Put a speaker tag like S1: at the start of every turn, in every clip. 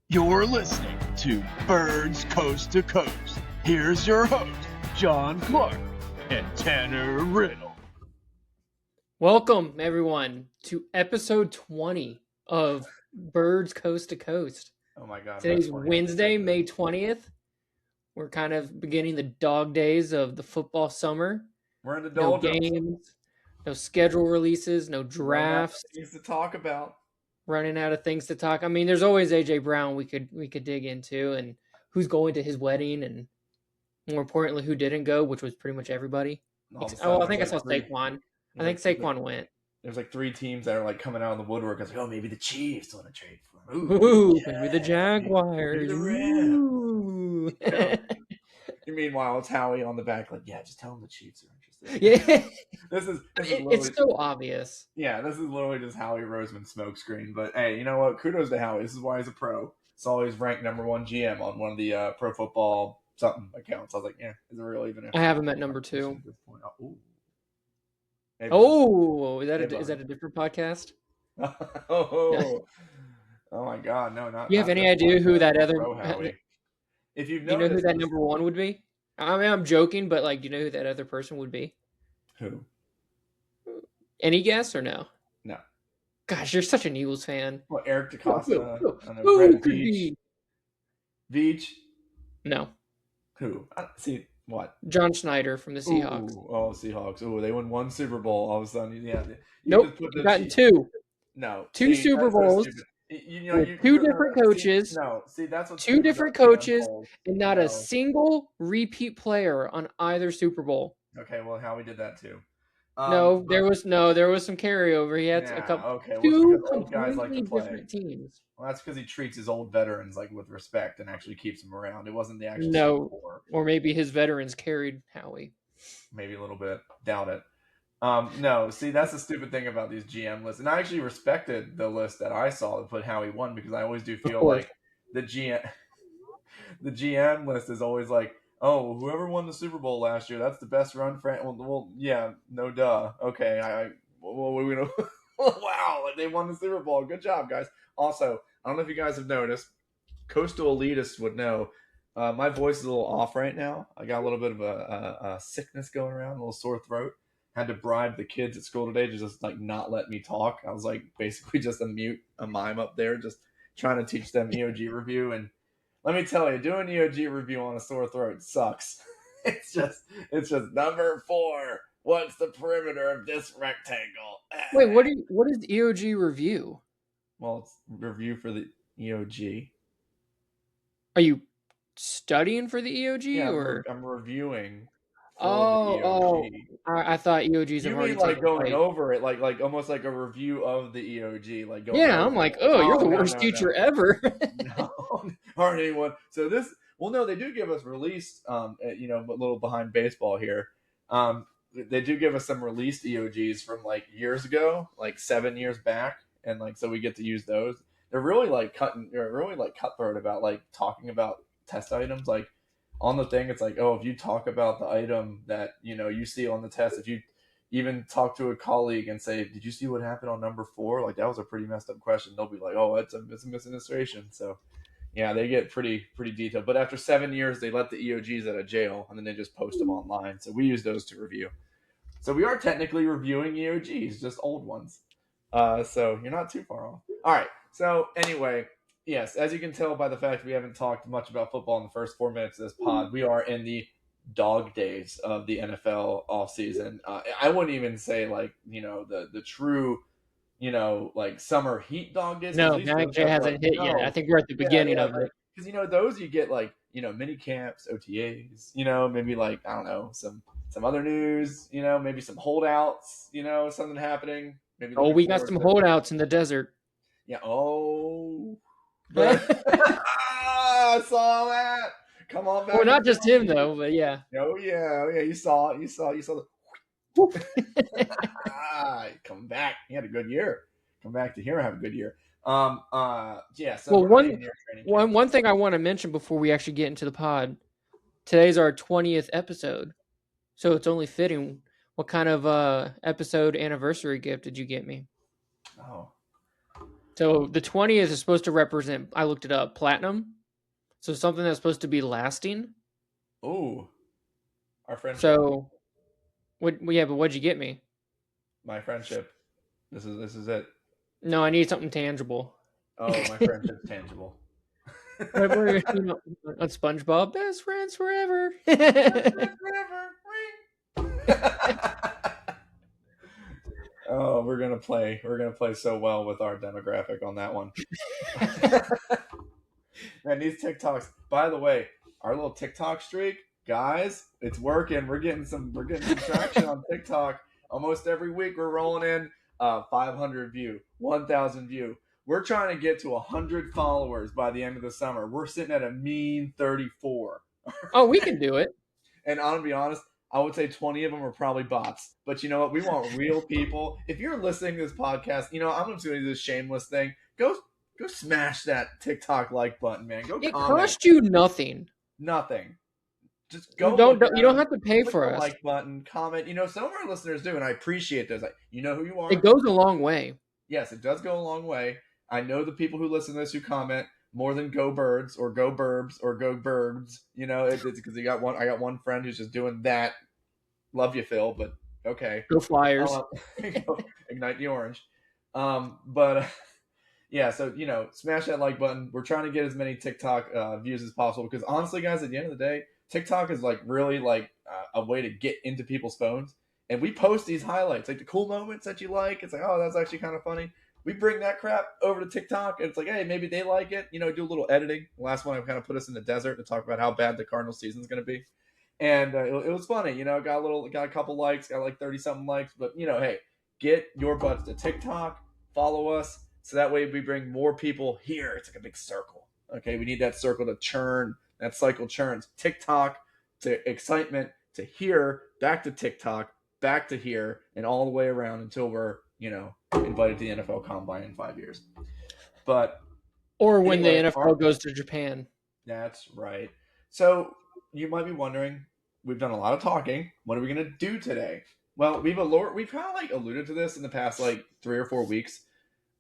S1: You're listening to Birds Coast to Coast. Here's your host, John Clark and Tanner Riddle.
S2: Welcome, everyone, to episode 20 of Birds Coast to Coast.
S3: Oh my God.
S2: Today's Wednesday, May 20th. We're kind of beginning the dog days of the football summer.
S3: We're in the
S2: No
S3: doldrums.
S2: games, no schedule releases, no drafts.
S3: Things to talk about.
S2: Running out of things to talk. I mean, there's always AJ Brown we could dig into, and who's going to his wedding, and more importantly, who didn't go, which was pretty much everybody. I think I saw Saquon. I think Saquon went.
S3: There's like three teams that are like coming out of the woodwork. It's like, oh, maybe the Chiefs want to trade for him.
S2: Ooh, maybe the Jaguars.
S3: Maybe the
S2: Rams.
S3: Meanwhile, it's Howie on the back, like, yeah, just tell them the Chiefs are interested.
S2: Yeah,
S3: this is
S2: it's so obvious.
S3: Yeah, this is literally just Howie Roseman smokescreen. But hey, you know what? Kudos to Howie. This is why he's a pro. It's always ranked number one GM on one of the Pro Football something accounts. I was like, yeah, is it really even?
S2: I have him at number 2.
S3: At this point. Hey,
S2: is that a different podcast?
S3: Oh my God, no, not.
S2: You have any idea who that other?
S3: If you've
S2: do you know who that number 1 would be? I mean, I'm joking, but like, do you know who that other person would be?
S3: Who?
S2: Any guess or no?
S3: No.
S2: Gosh, you're such an Eagles fan.
S3: Well, Eric DeCosta.
S2: Who could be?
S3: Veach?
S2: No.
S3: Who? See what?
S2: John Schneider from the Seahawks.
S3: Seahawks. Oh, they won one Super Bowl. All of a sudden, yeah.
S2: Nope. Gotten 2.
S3: No.
S2: Two Super Bowls. Two different coaches.
S3: That's what.
S2: 2 different coaches, and not a single repeat player on either Super Bowl.
S3: Okay, well, Howie did that too.
S2: There was some carryover. He had a couple.
S3: Okay,
S2: two completely different teams.
S3: Well, that's because he treats his old veterans like with respect and actually keeps them around. It wasn't the actual.
S2: No, or maybe his veterans carried Howie.
S3: Maybe a little bit. Doubt it. No, see, that's the stupid thing about these GM lists. And I actually respected the list that I saw that put Howie 1 because I always do feel like the GM list is always like, oh, whoever won the Super Bowl last year, that's the best run for. Well, yeah, no duh. Okay, wow, they won the Super Bowl. Good job, guys. Also, I don't know if you guys have noticed, Coastal Elitists would know, my voice is a little off right now. I got a little bit of a sickness going around, a little sore throat. Had to bribe the kids at school today to just like not let me talk. I was like basically just a mime up there, just trying to teach them EOG review. And let me tell you, doing EOG review on a sore throat sucks. It's just number 4. What's the perimeter of this rectangle?
S2: Wait, what is EOG review?
S3: Well, it's review for the EOG.
S2: Are you studying for the EOG or
S3: I'm reviewing?
S2: I thought EOGs.
S3: You mean like going over it, like almost like a review of the EOG, like going.
S2: Yeah, I'm like, you're the worst teacher ever.
S3: No, aren't anyone. So this, well, no, they do give us released, a little behind baseball here. They do give us some released EOGs from like years ago, like 7 years back, and like so we get to use those. They're really cutthroat about like talking about test items, like. On the thing, it's like, oh, if you talk about the item that, you see on the test, if you even talk to a colleague and say, did you see what happened on number 4? Like, that was a pretty messed up question. They'll be like, oh, it's a misadministration. So, yeah, they get pretty detailed. But after 7 years, they let the EOGs out of jail, and then they just post them online. So we use those to review. So we are technically reviewing EOGs, just old ones. So you're not too far off. All right. So anyway... Yes, as you can tell by the fact we haven't talked much about football in the first 4 minutes of this pod, we are in the dog days of the NFL offseason. I wouldn't even say like, the true, like summer heat dog days.
S2: No, it hasn't hit yet. I think we're at the beginning of it.
S3: Because, those you get like, mini camps, OTAs, maybe like, I don't know, some other news, maybe some holdouts, something happening. Maybe
S2: we got some holdouts in the desert.
S3: Yeah. Oh. I saw that. Come on back.
S2: Well, not just him though, but yeah.
S3: Oh yeah. You saw it. You saw the. Come back. He had a good year. Come back to here and have a good year. Yeah. So
S2: one thing I want to mention before we actually get into the pod. Today's our 20th episode, so it's only fitting. What kind of episode anniversary gift did you get me?
S3: Oh.
S2: So the 20th is supposed to represent, I looked it up, platinum. So something that's supposed to be lasting.
S3: Ooh. Our friendship.
S2: So, but what'd you get me?
S3: My friendship. This is it.
S2: No, I need something tangible.
S3: Oh, my friendship's tangible.
S2: We're on SpongeBob, best friends forever.
S3: Oh, we're gonna play so well with our demographic on that one. Man, these TikToks. By the way, our little TikTok streak, guys, it's working. We're getting some traction on TikTok. Almost every week we're rolling in 500 view, 1,000 view. We're trying to get to 100 followers by the end of the summer. We're sitting at a mean 34.
S2: Oh, we can do it.
S3: And I'm gonna be honest, I would say 20 of them are probably bots. But you know what? We want real people. If you're listening to this podcast, you know, I'm just gonna do this shameless thing. Go smash that TikTok like button, man. Go
S2: It
S3: comment.
S2: cost you nothing.
S3: Nothing. Just go.
S2: You don't have to pay for us.
S3: Like button, comment. You know, some of our listeners do, and I appreciate this. Like, you know who you are.
S2: It goes a long way.
S3: Yes, it does go a long way. I know the people who listen to this who comment more than Go Birds or Go Burbs or Go Birds. You know, it's because I got one friend who's just doing that. Love you, Phil, but okay.
S2: Go Flyers.
S3: Ignite the orange. But yeah, so you know, smash that like button. We're trying to get as many TikTok views as possible because honestly, guys, at the end of the day, TikTok is like really like a way to get into people's phones, and we post these highlights, like the cool moments that you like. It's like, oh, that's actually kind of funny. We bring that crap over to TikTok, and it's like, hey, maybe they like it. You know, do a little editing. The last one, I kind of put us in the desert to talk about how bad the Cardinals season is going to be, and it was funny. You know, got a couple likes, got like 30-something likes, but you know, hey, get your butts to TikTok, follow us, so that way we bring more people here. It's like a big circle. Okay, we need that circle to churn. That cycle churns. TikTok to excitement to here, back to TikTok, back to here, and all the way around until we're, you know, invited to the NFL Combine in 5 years. But
S2: or when the NFL goes to Japan.
S3: That's right. So you might be wondering, we've done a lot of talking. What are we going to do today? Well, we've kind of like alluded to this in the past like 3 or 4 weeks.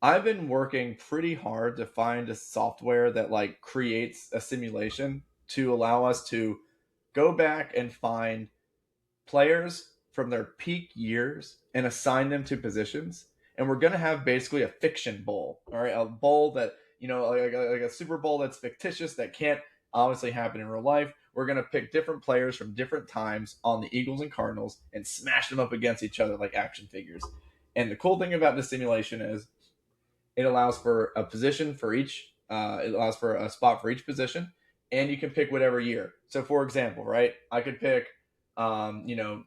S3: I've been working pretty hard to find a software that like creates a simulation to allow us to go back and find players from their peak years and assign them to positions. And we're going to have basically a fiction bowl, all right? A bowl that, you know, like a Super Bowl that's fictitious, that can't obviously happen in real life. We're going to pick different players from different times on the Eagles and Cardinals and smash them up against each other like action figures. And the cool thing about this simulation is it allows for a position for each, it allows for a spot for each position, and you can pick whatever year. So, for example, right, I could pick, you know,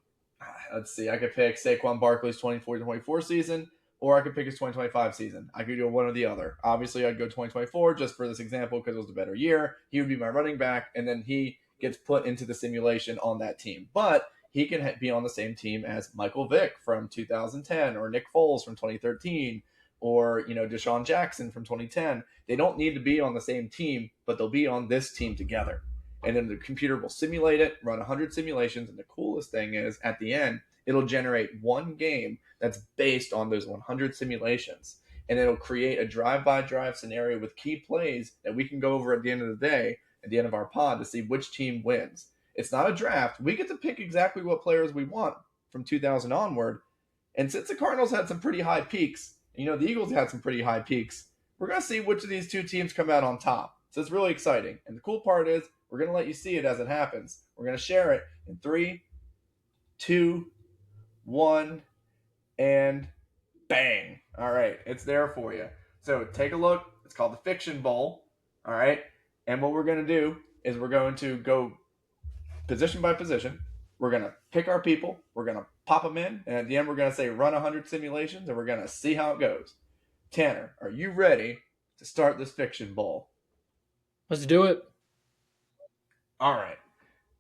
S3: let's see, I could pick Saquon Barkley's 24-24 season, or I could pick his 2025 season. I could do one or the other. Obviously, I'd go 2024 just for this example because it was a better year. He would be my running back, and then he gets put into the simulation on that team. But he can be on the same team as Michael Vick from 2010 or Nick Foles from 2013 or, you know, Deshaun Jackson from 2010. They don't need to be on the same team, but they'll be on this team together. And then the computer will simulate it, run 100 simulations, and the coolest thing is at the end, it'll generate one game that's based on those 100 simulations. And it'll create a drive-by-drive scenario with key plays that we can go over at the end of the day, at the end of our pod, to see which team wins. It's not a draft. We get to pick exactly what players we want from 2000 onward. And since the Cardinals had some pretty high peaks, you know, the Eagles had some pretty high peaks, we're going to see which of these two teams come out on top. So it's really exciting. And the cool part is we're going to let you see it as it happens. We're going to share it in 3, 2, 1, and bang. All right, it's there for you. So take a look. It's called the Fiction Bowl. All right. And what we're going to do is we're going to go position by position. We're going to pick our people. We're going to pop them in. And at the end, we're going to say run 100 simulations, and we're going to see how it goes. Tanner, are you ready to start this Fiction Bowl?
S2: Let's do it.
S3: All right.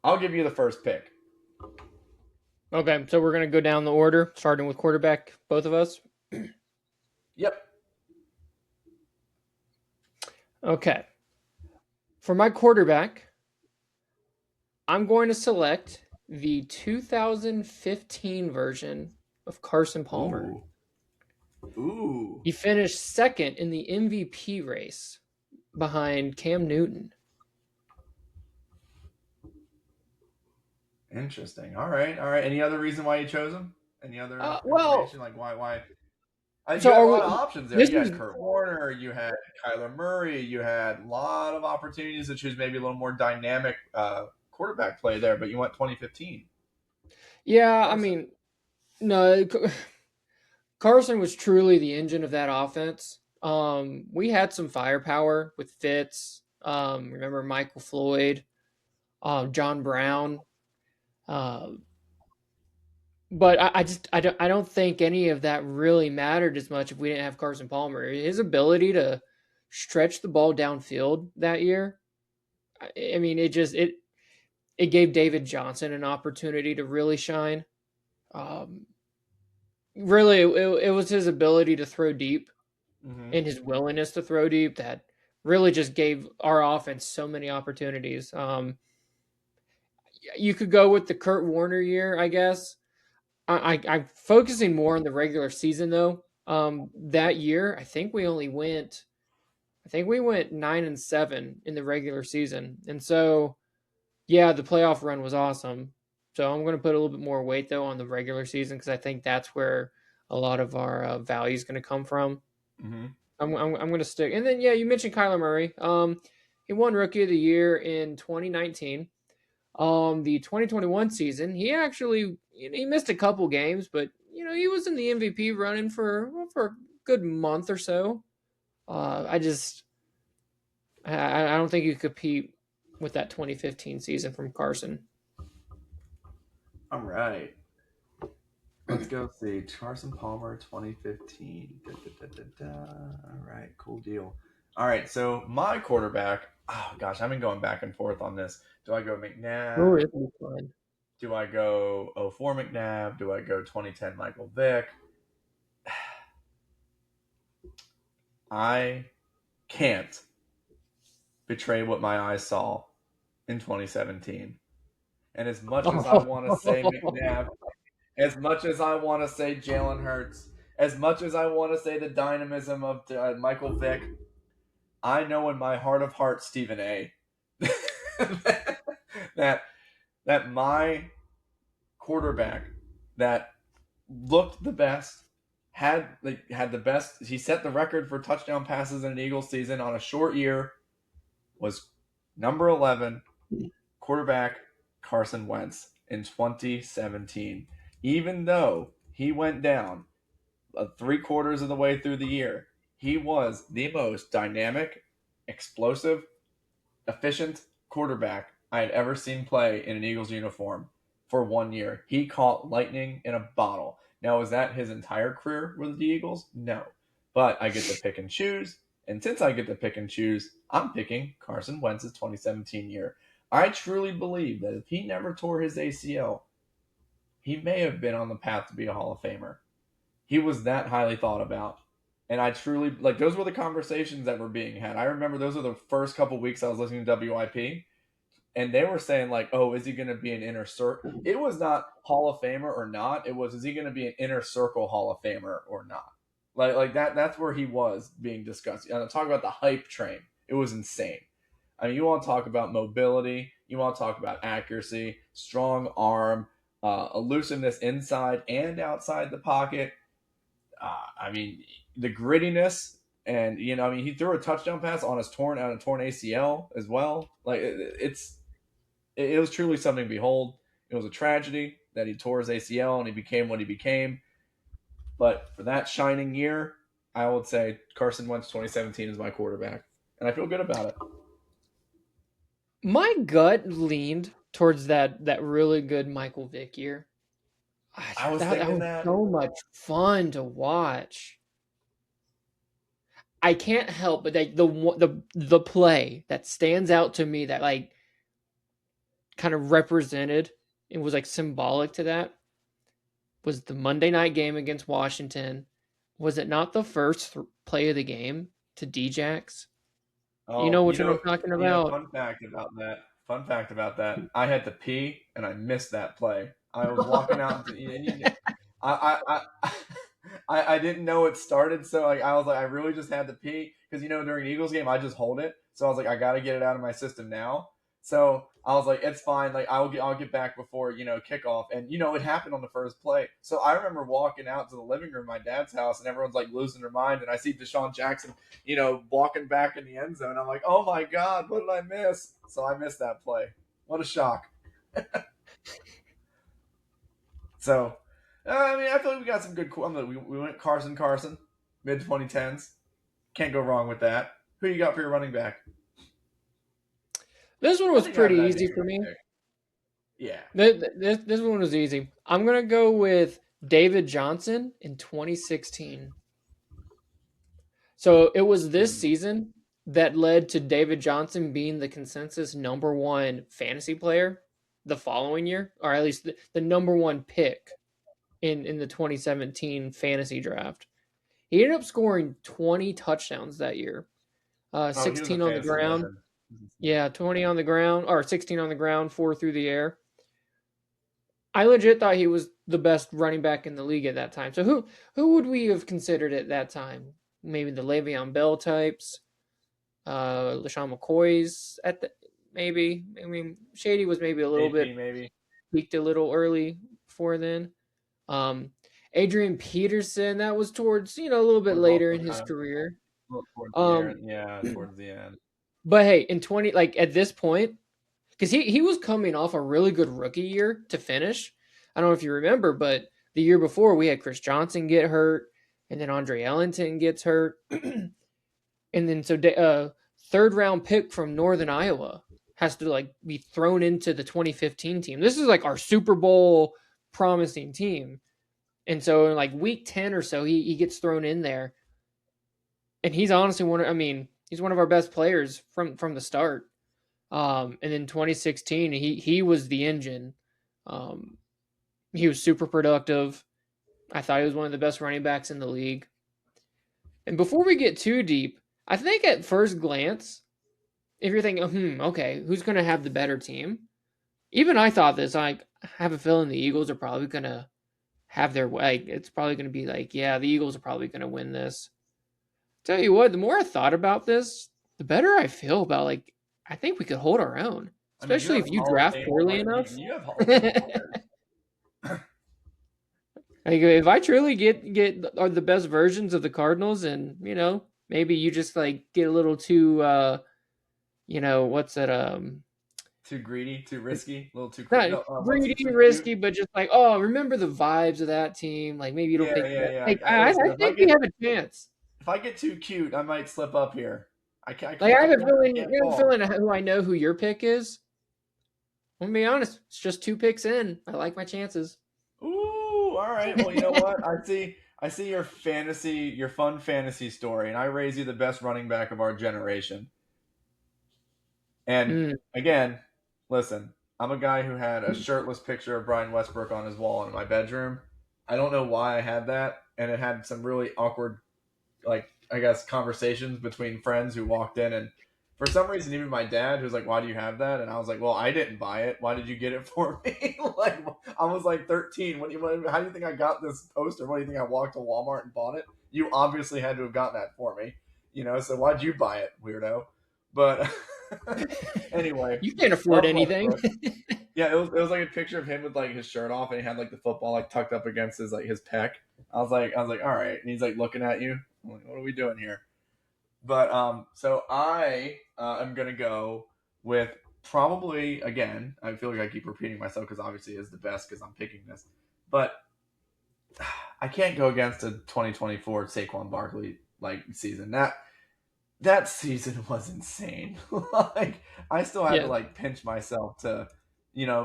S3: I'll give you the first pick.
S2: Okay, so we're going to go down the order, starting with quarterback, both of us.
S3: Yep.
S2: Okay. For my quarterback, I'm going to select the 2015 version of Carson Palmer.
S3: Ooh. Ooh.
S2: He finished second in the MVP race behind Cam Newton.
S3: Interesting. All right. Any other reason why you chose him? Any other
S2: Well,
S3: information? Like why? You
S2: so
S3: had a
S2: are
S3: lot of
S2: we,
S3: options there.
S2: this
S3: You
S2: is
S3: had Kurt Warner, you had Kyler Murray, you had a lot of opportunities to choose maybe a little more dynamic quarterback play there, but you went 2015.
S2: yeah. I
S3: Carson.
S2: mean, no, Carson was truly the engine of that offense. We had some firepower with Fitz. Remember Michael Floyd, John Brown. But I don't think any of that really mattered as much if we didn't have Carson Palmer. His ability to stretch the ball downfield that year, I mean, it gave David Johnson an opportunity to really shine. Um, really, it was his ability to throw deep and his willingness to throw deep that really just gave our offense so many opportunities. You could go with the Kurt Warner year, I guess. I'm focusing more on the regular season though. That year, I think we went 9-7 in the regular season, and so yeah, the playoff run was awesome. So I'm going to put a little bit more weight though on the regular season because I think that's where a lot of our value is going to come from.
S3: Mm-hmm.
S2: I'm going to stick, and then yeah, you mentioned Kyler Murray. He won Rookie of the Year in 2019. The 2021 season, he missed a couple games, but he was in the MVP running for a good month or so. I don't think you compete with that 2015 season from Carson.
S3: All right. Let's go see Carson Palmer 2015. All right, cool deal. All right, so my quarterback. Oh gosh, I've been going back and forth on this. Do I go McNabb?
S2: Oh, it'll be fun.
S3: Do I go 04 McNabb? Do I go 2010 Michael Vick? I can't betray what my eyes saw in 2017. And as much as I want to say McNabb, as much as I want to say Jalen Hurts, as much as I want to say the dynamism of Michael Vick, I know in my heart of hearts, Stephen A, that my quarterback that looked the best, had the best, he set the record for touchdown passes in an Eagles season on a short year, was number 11 quarterback Carson Wentz in 2017. Even though he went down 3/4 of the way through the year, he was the most dynamic, explosive, efficient quarterback I had ever seen play in an Eagles uniform for 1 year. He caught lightning in a bottle. Now, was that his entire career with the Eagles? No. But I get to pick and choose. And since I get to pick and choose, I'm picking Carson Wentz's 2017 year. I truly believe that if he never tore his ACL, he may have been on the path to be a Hall of Famer. He was that highly thought about. And I truly, those were the conversations that were being had. I remember those were the first couple weeks I was listening to WIP. And they were saying, oh, is he going to be an inner circle? It was not Hall of Famer or not. It was, is he going to be an inner circle Hall of Famer or not? Like that. That's where he was being discussed. Talk about the hype train. It was insane. I mean, you want to talk about mobility. You want to talk about accuracy, strong arm, elusiveness inside and outside the pocket. I mean, the grittiness. And, he threw a touchdown pass on his torn ACL as well. It was truly something to behold. It was a tragedy that he tore his ACL and he became what he became. But for that shining year, I would say Carson Wentz 2017 is my quarterback. And I feel good about it.
S2: My gut leaned towards that really good Michael Vick year.
S3: I was thinking that.
S2: So much fun to watch. I can't help but the play that stands out to me that kind of represented and was symbolic to that was the Monday night game against Washington. Was it not the first play of the game to Djax?
S3: Oh,
S2: you know what I'm talking about?
S3: Fun fact about that. I had to pee and I missed that play. I was walking out. I didn't know it started, so like I was like I really just had to pee because during the Eagles game I just hold it, so I was like I got to get it out of my system now. So I was like it's fine, like I'll get back before kickoff, and it happened on the first play. So I remember walking out to the living room of my dad's house, and everyone's like losing their mind, and I see Deshaun Jackson walking back in the end zone. I'm like, oh my god, what did I miss? So I missed that play. What a shock. So, I feel like we got some good. We went Carson, mid 2010s. Can't go wrong with that. Who you got for your running back?
S2: This one was pretty easy for me.
S3: Yeah.
S2: This one was easy. I'm going to go with David Johnson in 2016. So it was this season that led to David Johnson being the consensus number one fantasy player the following year, or at least the number one pick in the 2017 fantasy draft. He ended up scoring 20 touchdowns that year. 16 on the ground. Legend. Yeah, 20 on the ground, or 16 on the ground, 4 through the air. I legit thought he was the best running back in the league at that time. So who would we have considered at that time? Maybe the Le'Veon Bell types, LaShawn McCoy's maybe. I mean, Shady was maybe a little bit peaked a little early before then. Adrian Peterson, that was towards a little bit later in his career.
S3: Towards the end.
S2: But hey, in 20 at this point, because he was coming off a really good rookie year to finish. I don't know if you remember, but the year before we had Chris Johnson get hurt, and then Andre Ellington gets hurt, and then third round pick from Northern Iowa has to be thrown into the 2015 team. This is our Super Bowl promising team, and so in week 10 or so he gets thrown in there, and he's honestly he's one of our best players from the start. And in 2016, he was the engine. He was super productive. I thought he was one of the best running backs in the league. And before we get too deep, I think at first glance, if you're thinking, okay, who's going to have the better team? Even I thought this. I have a feeling the Eagles are probably going to have their way. It's probably going to be the Eagles are probably going to win this. Tell you what, the more I thought about this, the better I feel about I think we could hold our own, especially if you draft poorly enough.
S3: You have
S2: if I truly get are the best versions of the Cardinals, and maybe you just get a little too, what's that?
S3: Too greedy, too risky, a little too
S2: greedy, risky, but just remember the vibes of that team. Maybe you don't think that. I think we have a chance.
S3: If I get too cute, I might slip up here. I
S2: have a feeling. You have a feeling who I know who your pick is. I'm gonna be honest. It's just 2 picks in. I like my chances.
S3: Ooh, all right. Well, you know what? I see your fun fantasy story, and I raise you the best running back of our generation. And again, listen, I'm a guy who had a shirtless picture of Brian Westbrook on his wall in my bedroom. I don't know why I had that, and it had some really awkward, conversations between friends who walked in, and for some reason, even my dad, who's like, "Why do you have that?" And I was like, "Well, I didn't buy it. Why did you get it for me?" I was 13. How do you think I got this poster? What do you think I walked to Walmart and bought it? You obviously had to have gotten that for me, So why'd you buy it, weirdo? But anyway,
S2: you can't afford anything.
S3: Yeah, it was a picture of him with his shirt off, and he had the football tucked up against his his pec. I was like, all right, and he's looking at you. I'm like, what are we doing here? But so I am gonna go with probably, again, I feel like I keep repeating myself because obviously it is the best because I'm picking this, but I can't go against a 2024 Saquon Barkley season. That season was insane. I still had to pinch myself to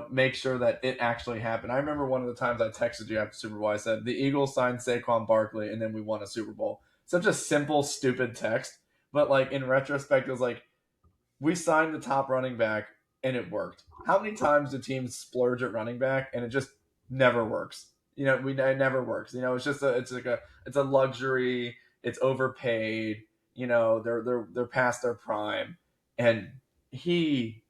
S3: make sure that it actually happened. I remember one of the times I texted you after Super Bowl, I said the Eagles signed Saquon Barkley and then we won a Super Bowl. Such a simple, stupid text. But in retrospect, it was we signed the top running back and it worked. How many times do teams splurge at running back and it just never works? It never works. It's just it's a luxury. It's overpaid. They're past their prime, and he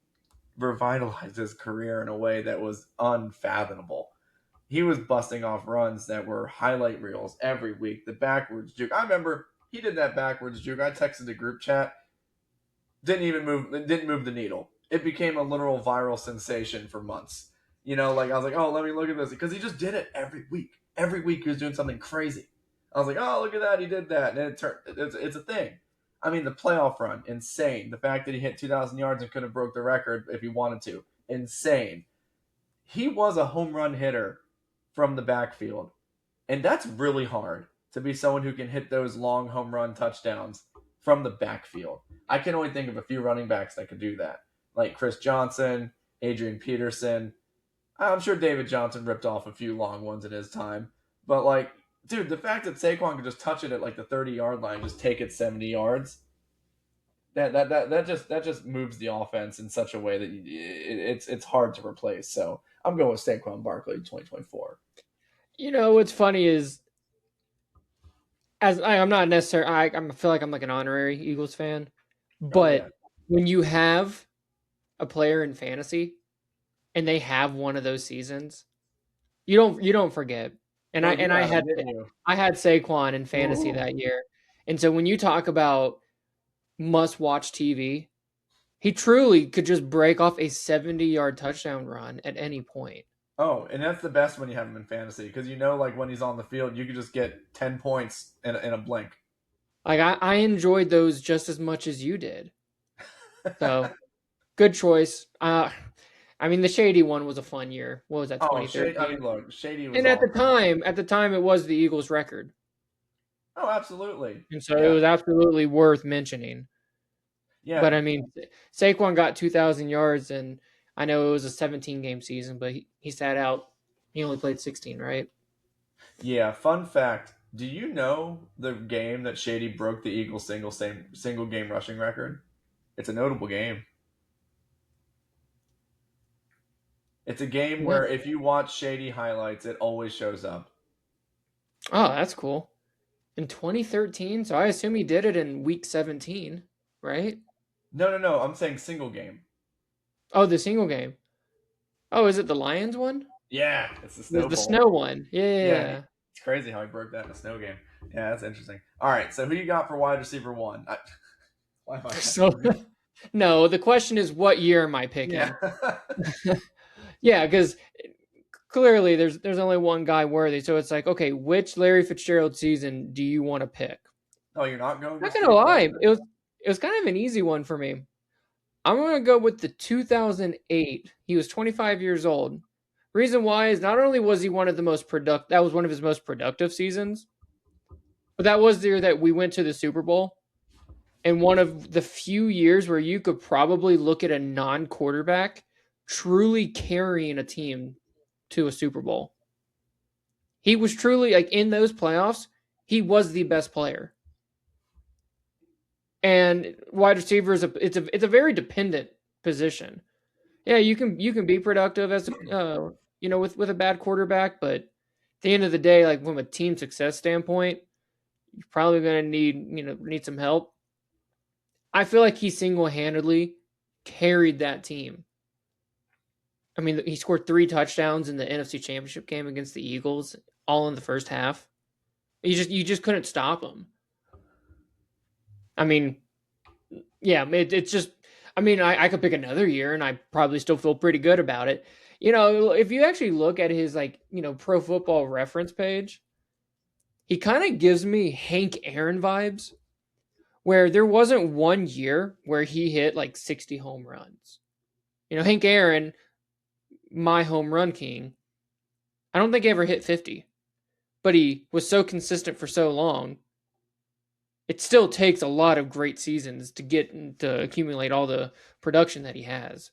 S3: revitalized his career in a way that was unfathomable. he was busting off runs that were highlight reels every week. The backwards juke. I remember he did that backwards juke. I texted the group chat. Didn't move the needle. It became a literal viral sensation for months. You know, like I was like, oh, let me look at this because he just did it every week. Every week he was doing something crazy. I was like, oh, look at that, he did that, and it's a thing. I mean, the playoff run, insane. The fact that he hit 2,000 yards and could have broke the record if he wanted to, insane. He was a home run hitter from the backfield, and that's really hard to be someone who can hit those long home run touchdowns from the backfield. I can only think of a few running backs that could do that, like Chris Johnson, Adrian Peterson. I'm sure David Johnson ripped off a few long ones in his time, but like, dude, the fact that Saquon could just touch it at like the 30-yard line, just take it 70 yards, that just moves the offense in such a way that it's hard to replace. So I'm going with Saquon Barkley 2024.
S2: You know what's funny is, I'm not necessarily, I feel like I'm like an honorary Eagles fan, but when you have a player in fantasy and they have one of those seasons, you don't forget. And I had Saquon in fantasy that year. And so when you talk about must-watch TV, he truly could just break off a 70-yard touchdown run at any point.
S3: Oh, and that's the best when you have him in fantasy because you know, like when he's on the field, you could just get 10 points in a blink.
S2: Like I enjoyed those just as much as you did. So, good choice. I mean, the Shady one was a fun year. What was that? 2013.
S3: Shady was.
S2: And at the time, it was the Eagles' record.
S3: Oh, absolutely.
S2: And so it was absolutely worth mentioning.
S3: Yeah.
S2: But I mean, Saquon got 2,000 yards, and I know it was a 17-game season, but he sat out. He only played 16, right?
S3: Yeah. Fun fact: do you know the game that Shady broke the Eagles' single game rushing record? It's a notable game. It's a game where if you watch Shady highlights, it always shows up.
S2: Oh, that's cool. In 2013, so I assume he did it in week 17, right?
S3: No. I'm saying single game.
S2: Oh, the single game. Oh, is it the Lions one?
S3: Yeah, it's the snow.
S2: The snow one. Yeah.
S3: It's crazy how he broke that in a snow game. Yeah, that's interesting. All right, so who you got for wide receiver one? Why am I?
S2: No, the question is, what year am I picking?
S3: Yeah.
S2: Yeah, because clearly there's only one guy worthy. So it's like, okay, which Larry Fitzgerald season do you want to pick?
S3: Oh, you're not going?
S2: I'm not gonna lie, it was kind of an easy one for me. I'm gonna go with the 2008. He was 25 years old. Reason why is not only was he one of the most that was one of his most productive seasons, but that was the year that we went to the Super Bowl. And one of the few years where you could probably look at a non-quarterback truly carrying a team to a Super Bowl. He was truly, like, in those playoffs, he was the best player. And wide receiver it's a very dependent position. Yeah, you can be productive as with a bad quarterback, but at the end of the day, like from a team success standpoint, you're probably going to need some help. I feel like he single-handedly carried that team. I mean, he scored 3 touchdowns in the NFC Championship game against the Eagles, all in the first half. You just couldn't stop him. I mean, yeah, it's just. I mean, I could pick another year, and I probably still feel pretty good about it. You know, if you actually look at his Pro Football Reference page, he kind of gives me Hank Aaron vibes, where there wasn't one year where he hit like 60 home runs. You know, Hank Aaron, my home run king, I don't think he ever hit 50, but he was so consistent for so long. It still takes a lot of great seasons to accumulate all the production that he has.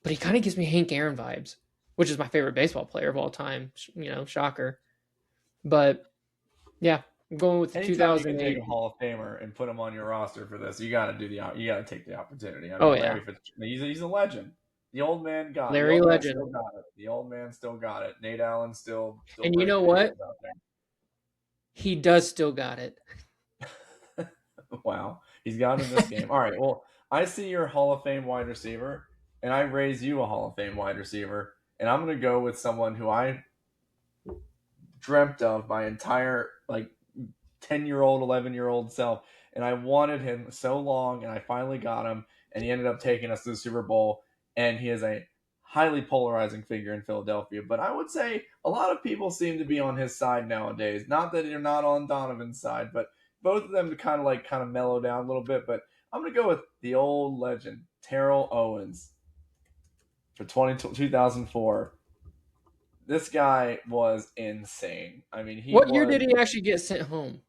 S2: But he kind of gives me Hank Aaron vibes, which is my favorite baseball player of all time. Shocker. But yeah, I'm going with 2008.
S3: You can take a Hall of Famer and put him on your roster for this. You got to take the opportunity. I mean, he's a legend. The old man got it.
S2: Larry Legend.
S3: The old man still got it. Nate Allen still
S2: and you know what? He does still got it.
S3: Wow. He's got it in this game. All right. Well, I see your Hall of Fame wide receiver, and I raise you a Hall of Fame wide receiver. and I'm going to go with someone who I dreamt of my entire 10-year-old, 11-year-old self, and I wanted him so long, and I finally got him, and he ended up taking us to the Super Bowl, and he is a highly polarizing figure in Philadelphia. But I would say a lot of people seem to be on his side nowadays. Not that you're not on Donovan's side, but both of them to kind of mellow down a little bit. But I'm going to go with the old legend, Terrell Owens, for 2004. This guy was insane. I mean,
S2: What year did he actually get sent home?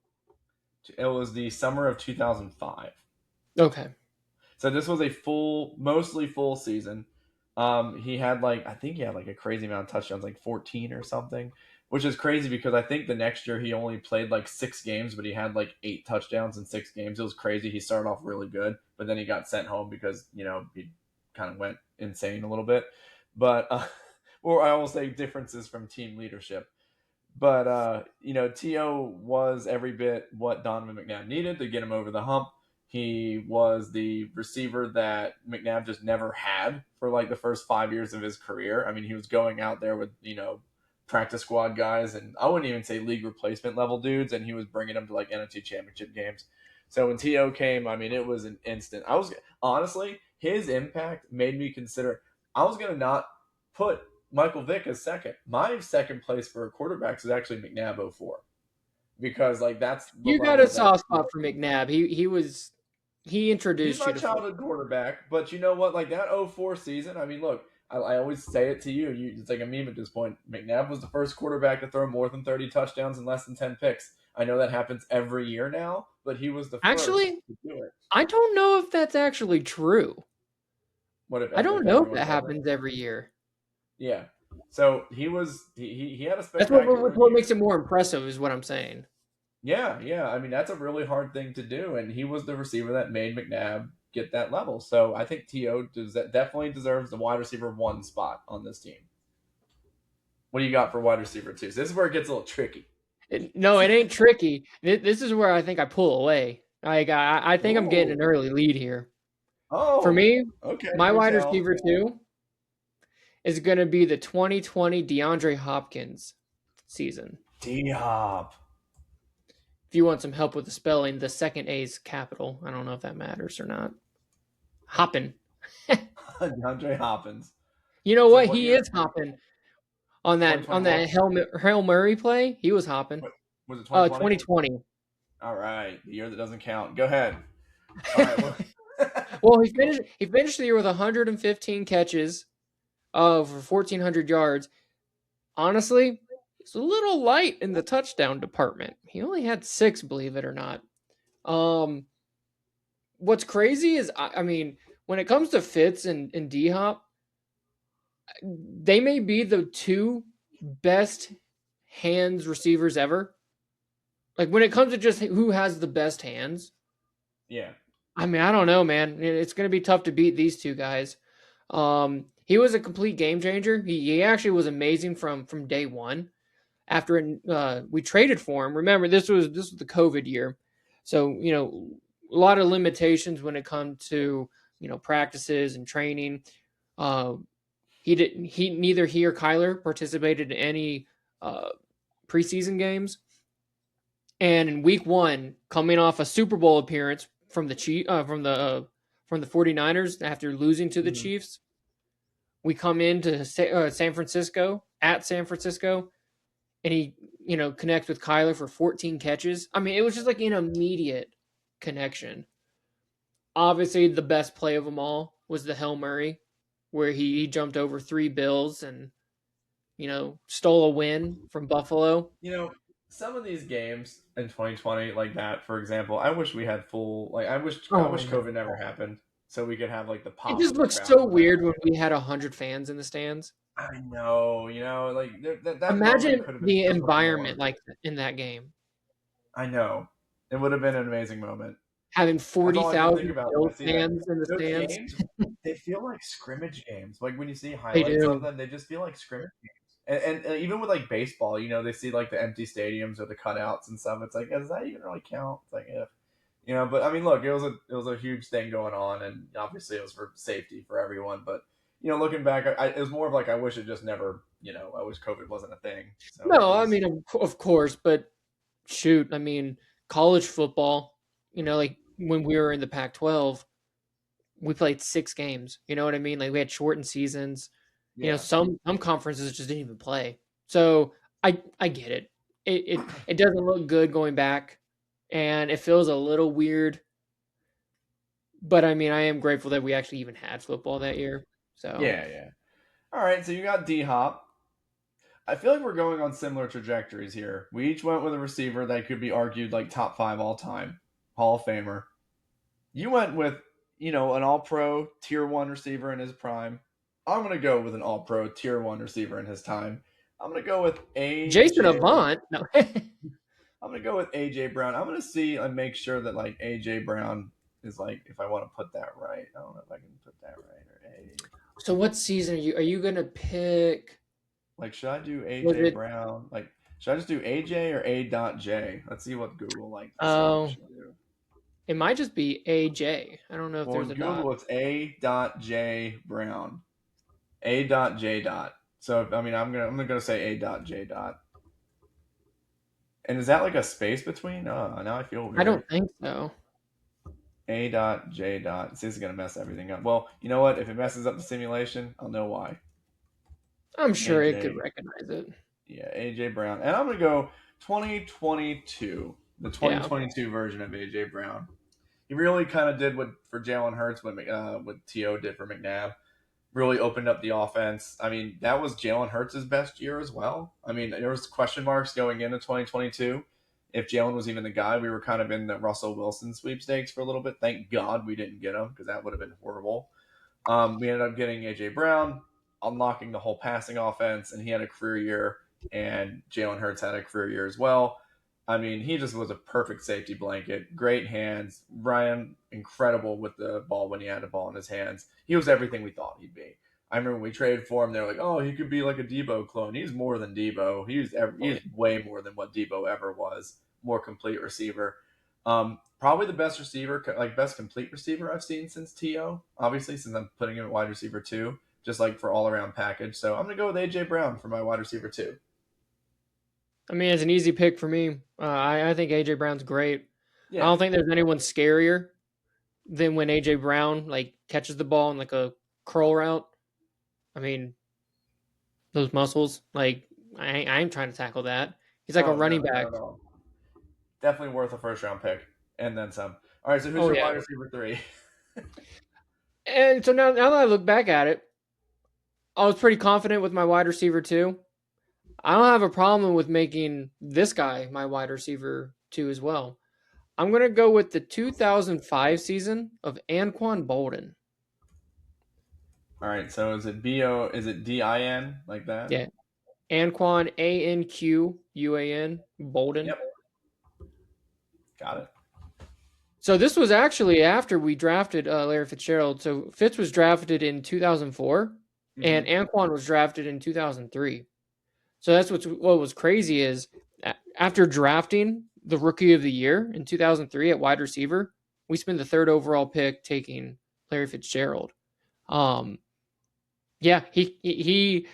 S3: It was the summer of 2005.
S2: Okay.
S3: So this was a mostly full season. He had I think he had a crazy amount of touchdowns, 14 or something, which is crazy because I think the next year he only played 6 games, but he had 8 touchdowns in 6 games. It was crazy. He started off really good, but then he got sent home because, he kind of went insane a little bit. But, or I will say differences from team leadership. But, T.O. was every bit what Donovan McNabb needed to get him over the hump. He was the receiver that McNabb just never had for the first 5 years of his career. I mean, he was going out there with, practice squad guys, and I wouldn't even say league replacement level dudes, and he was bringing them to NFC championship games. So when T.O. came, I mean, it was an instant. Honestly, his impact made me consider, I was going to not put Michael Vick as second. My second place for quarterbacks is actually McNabb 04. Because that's
S2: you got a soft spot for McNabb. He introduced
S3: you to childhood quarterback, but you know what? That 04 season. I mean, look, I always say it to you. It's like a meme at this point. McNabb was the first quarterback to throw more than 30 touchdowns and less than 10 picks. I know that happens every year now, but he was the first to do it.
S2: I don't know if that's actually true. I don't know if that happens every year.
S3: Yeah. So he had a spectacular.
S2: That's what makes it more impressive, is what I'm saying.
S3: Yeah. I mean, that's a really hard thing to do, and he was the receiver that made McNabb get that level. So I think T.O. definitely deserves the wide receiver 1 spot on this team. What do you got for wide receiver 2? So this is where it gets a little tricky.
S2: No, it ain't tricky. This is where I think I pull away. I think I'm getting an early lead here.
S3: Oh,
S2: for me,
S3: okay.
S2: My wide receiver 2 is going to be the 2020 DeAndre Hopkins season.
S3: D-Hop.
S2: If you want some help with the spelling, the second A is capital. I don't know if that matters or not. Hoppin.
S3: DeAndre Hopkins.
S2: You know what? He is hopping on that Hail Murray play. He was hopping.
S3: Was it 2020?
S2: 2020.
S3: All right, the year that doesn't count. Go ahead. All right,
S2: well, he finished the year with 115 catches for 1,400 yards. Honestly, it's a little light in the touchdown department. He only had 6, believe it or not. What's crazy is, I mean, when it comes to Fitz and D-Hop, they may be the 2 best hands receivers ever. When it comes to just who has the best hands.
S3: Yeah.
S2: I mean, I don't know, man. It's going to be tough to beat these 2 guys. He was a complete game changer. He actually was amazing from day one. After we traded for him, remember this was the COVID year, so a lot of limitations when it comes to practices and training. Neither he or Kyler participated in any preseason games, and in week 1, coming off a Super Bowl appearance from the 49ers after losing to the Chiefs, we come into San Francisco, and he, connects with Kyler for 14 catches. I mean, it was just an immediate connection. Obviously, the best play of them all was the Hail Murray, where he jumped over 3 Bills and, stole a win from Buffalo.
S3: Some of these games in 2020, like that, for example, I wish we had full. I wish COVID never happened, so we could have the pop.
S2: It just looks so weird when we had 100 fans in the stands.
S3: I know, that
S2: imagine the environment in that game.
S3: I know, it would have been an amazing moment.
S2: Having 40,000 fans in the stands.
S3: Games, they feel like scrimmage games. When you see highlights of them, they just feel like scrimmage games. And even with baseball, they see the empty stadiums or the cutouts and stuff. It's does that even really count? It's if. But I mean, look, it was a huge thing going on, and obviously it was for safety for everyone. But looking back, it was more of like I wish it just never, I wish COVID wasn't a thing. So
S2: No, I mean, of course, but shoot, I mean, college football, like when we were in the Pac-12, we played 6 games. You know what I mean? Like we had shortened seasons.
S3: yeah.
S2: Some conferences just didn't even play. So I get it. It doesn't look good going back, and it feels a little weird. But I mean, I am grateful that we actually even had football that year. So
S3: Yeah. All right, so you got D Hop. I feel like we're going on similar trajectories here. We each went with a receiver that could be argued like top 5 all time, Hall of Famer. You went with, an all pro tier 1 receiver in his prime. I'm going to go with an all pro tier 1 receiver in his time. I'm going to go with
S2: Jason Avant. No.
S3: I'm going to go with AJ Brown. I'm going to see and make sure that like AJ Brown is like, if I want to put that right. I don't know if I can put that right or A.
S2: So what season are you going to pick?
S3: Like, should I do AJ Brown? Like, should I just do AJ or A.J? Let's see what Google like.
S2: Oh, it might just be AJ. I don't know if there's a
S3: Google,
S2: dot.
S3: it's A.J Brown. A.J. So I'm gonna say A.J. And is that like a space between? Now I feel weird.
S2: I don't think so.
S3: A.J. This is gonna mess everything up. Well, you know what? If it messes up the simulation, I'll know why.
S2: I'm sure it could recognize it.
S3: Yeah, AJ Brown. And I'm going to go 2022, the 2022 version of AJ Brown. He really kind of did what for Jalen Hurts what T.O. did for McNabb. Really opened up the offense. I mean, that was Jalen Hurts' best year as well. I mean, there was question marks going into 2022. If Jalen was even the guy, we were kind of in the Russell Wilson sweepstakes for a little bit. Thank God we didn't get him because that would have been horrible. We ended up getting AJ Brown, unlocking the whole passing offense, and he had a career year, and Jalen Hurts had a career year as well. I mean, he just was a perfect safety blanket. Great hands. Ryan, incredible with the ball when he had the ball in his hands. He was everything we thought he'd be. I remember when we traded for him, they were like, oh, he could be like a Debo clone. He's more than Debo. He's way more than what Debo ever was. More complete receiver. Probably the best receiver, like best complete receiver I've seen since T.O., obviously, since I'm putting him at wide receiver 2. Just like for all-around package. So I'm going to go with A.J. Brown for my wide receiver 2.
S2: I mean, it's an easy pick for me. I think A.J. Brown's great.
S3: Yeah.
S2: I don't think there's anyone scarier than when A.J. Brown like catches the ball in like a curl route. I mean, those muscles, like I ain't trying to tackle that. He's like a running back.
S3: Definitely worth a first-round pick and then some. All right, so who's your wide receiver 3?
S2: And so now that I look back at it, I was pretty confident with my wide receiver 2. I don't have a problem with making this guy my wide receiver 2 as well. I'm going to go with the 2005 season of Anquan Boldin.
S3: All right, so is it D-I-N, like that?
S2: Yeah. Anquan, A-N-Q-U-A-N, Boldin.
S3: Yep. Got it.
S2: So this was actually after we drafted Larry Fitzgerald. So Fitz was drafted in 2004, and Anquan was drafted in 2003. So that's what was crazy is after drafting the rookie of the year in 2003 at wide receiver, we spent the 3rd overall pick taking Larry Fitzgerald. Yeah, he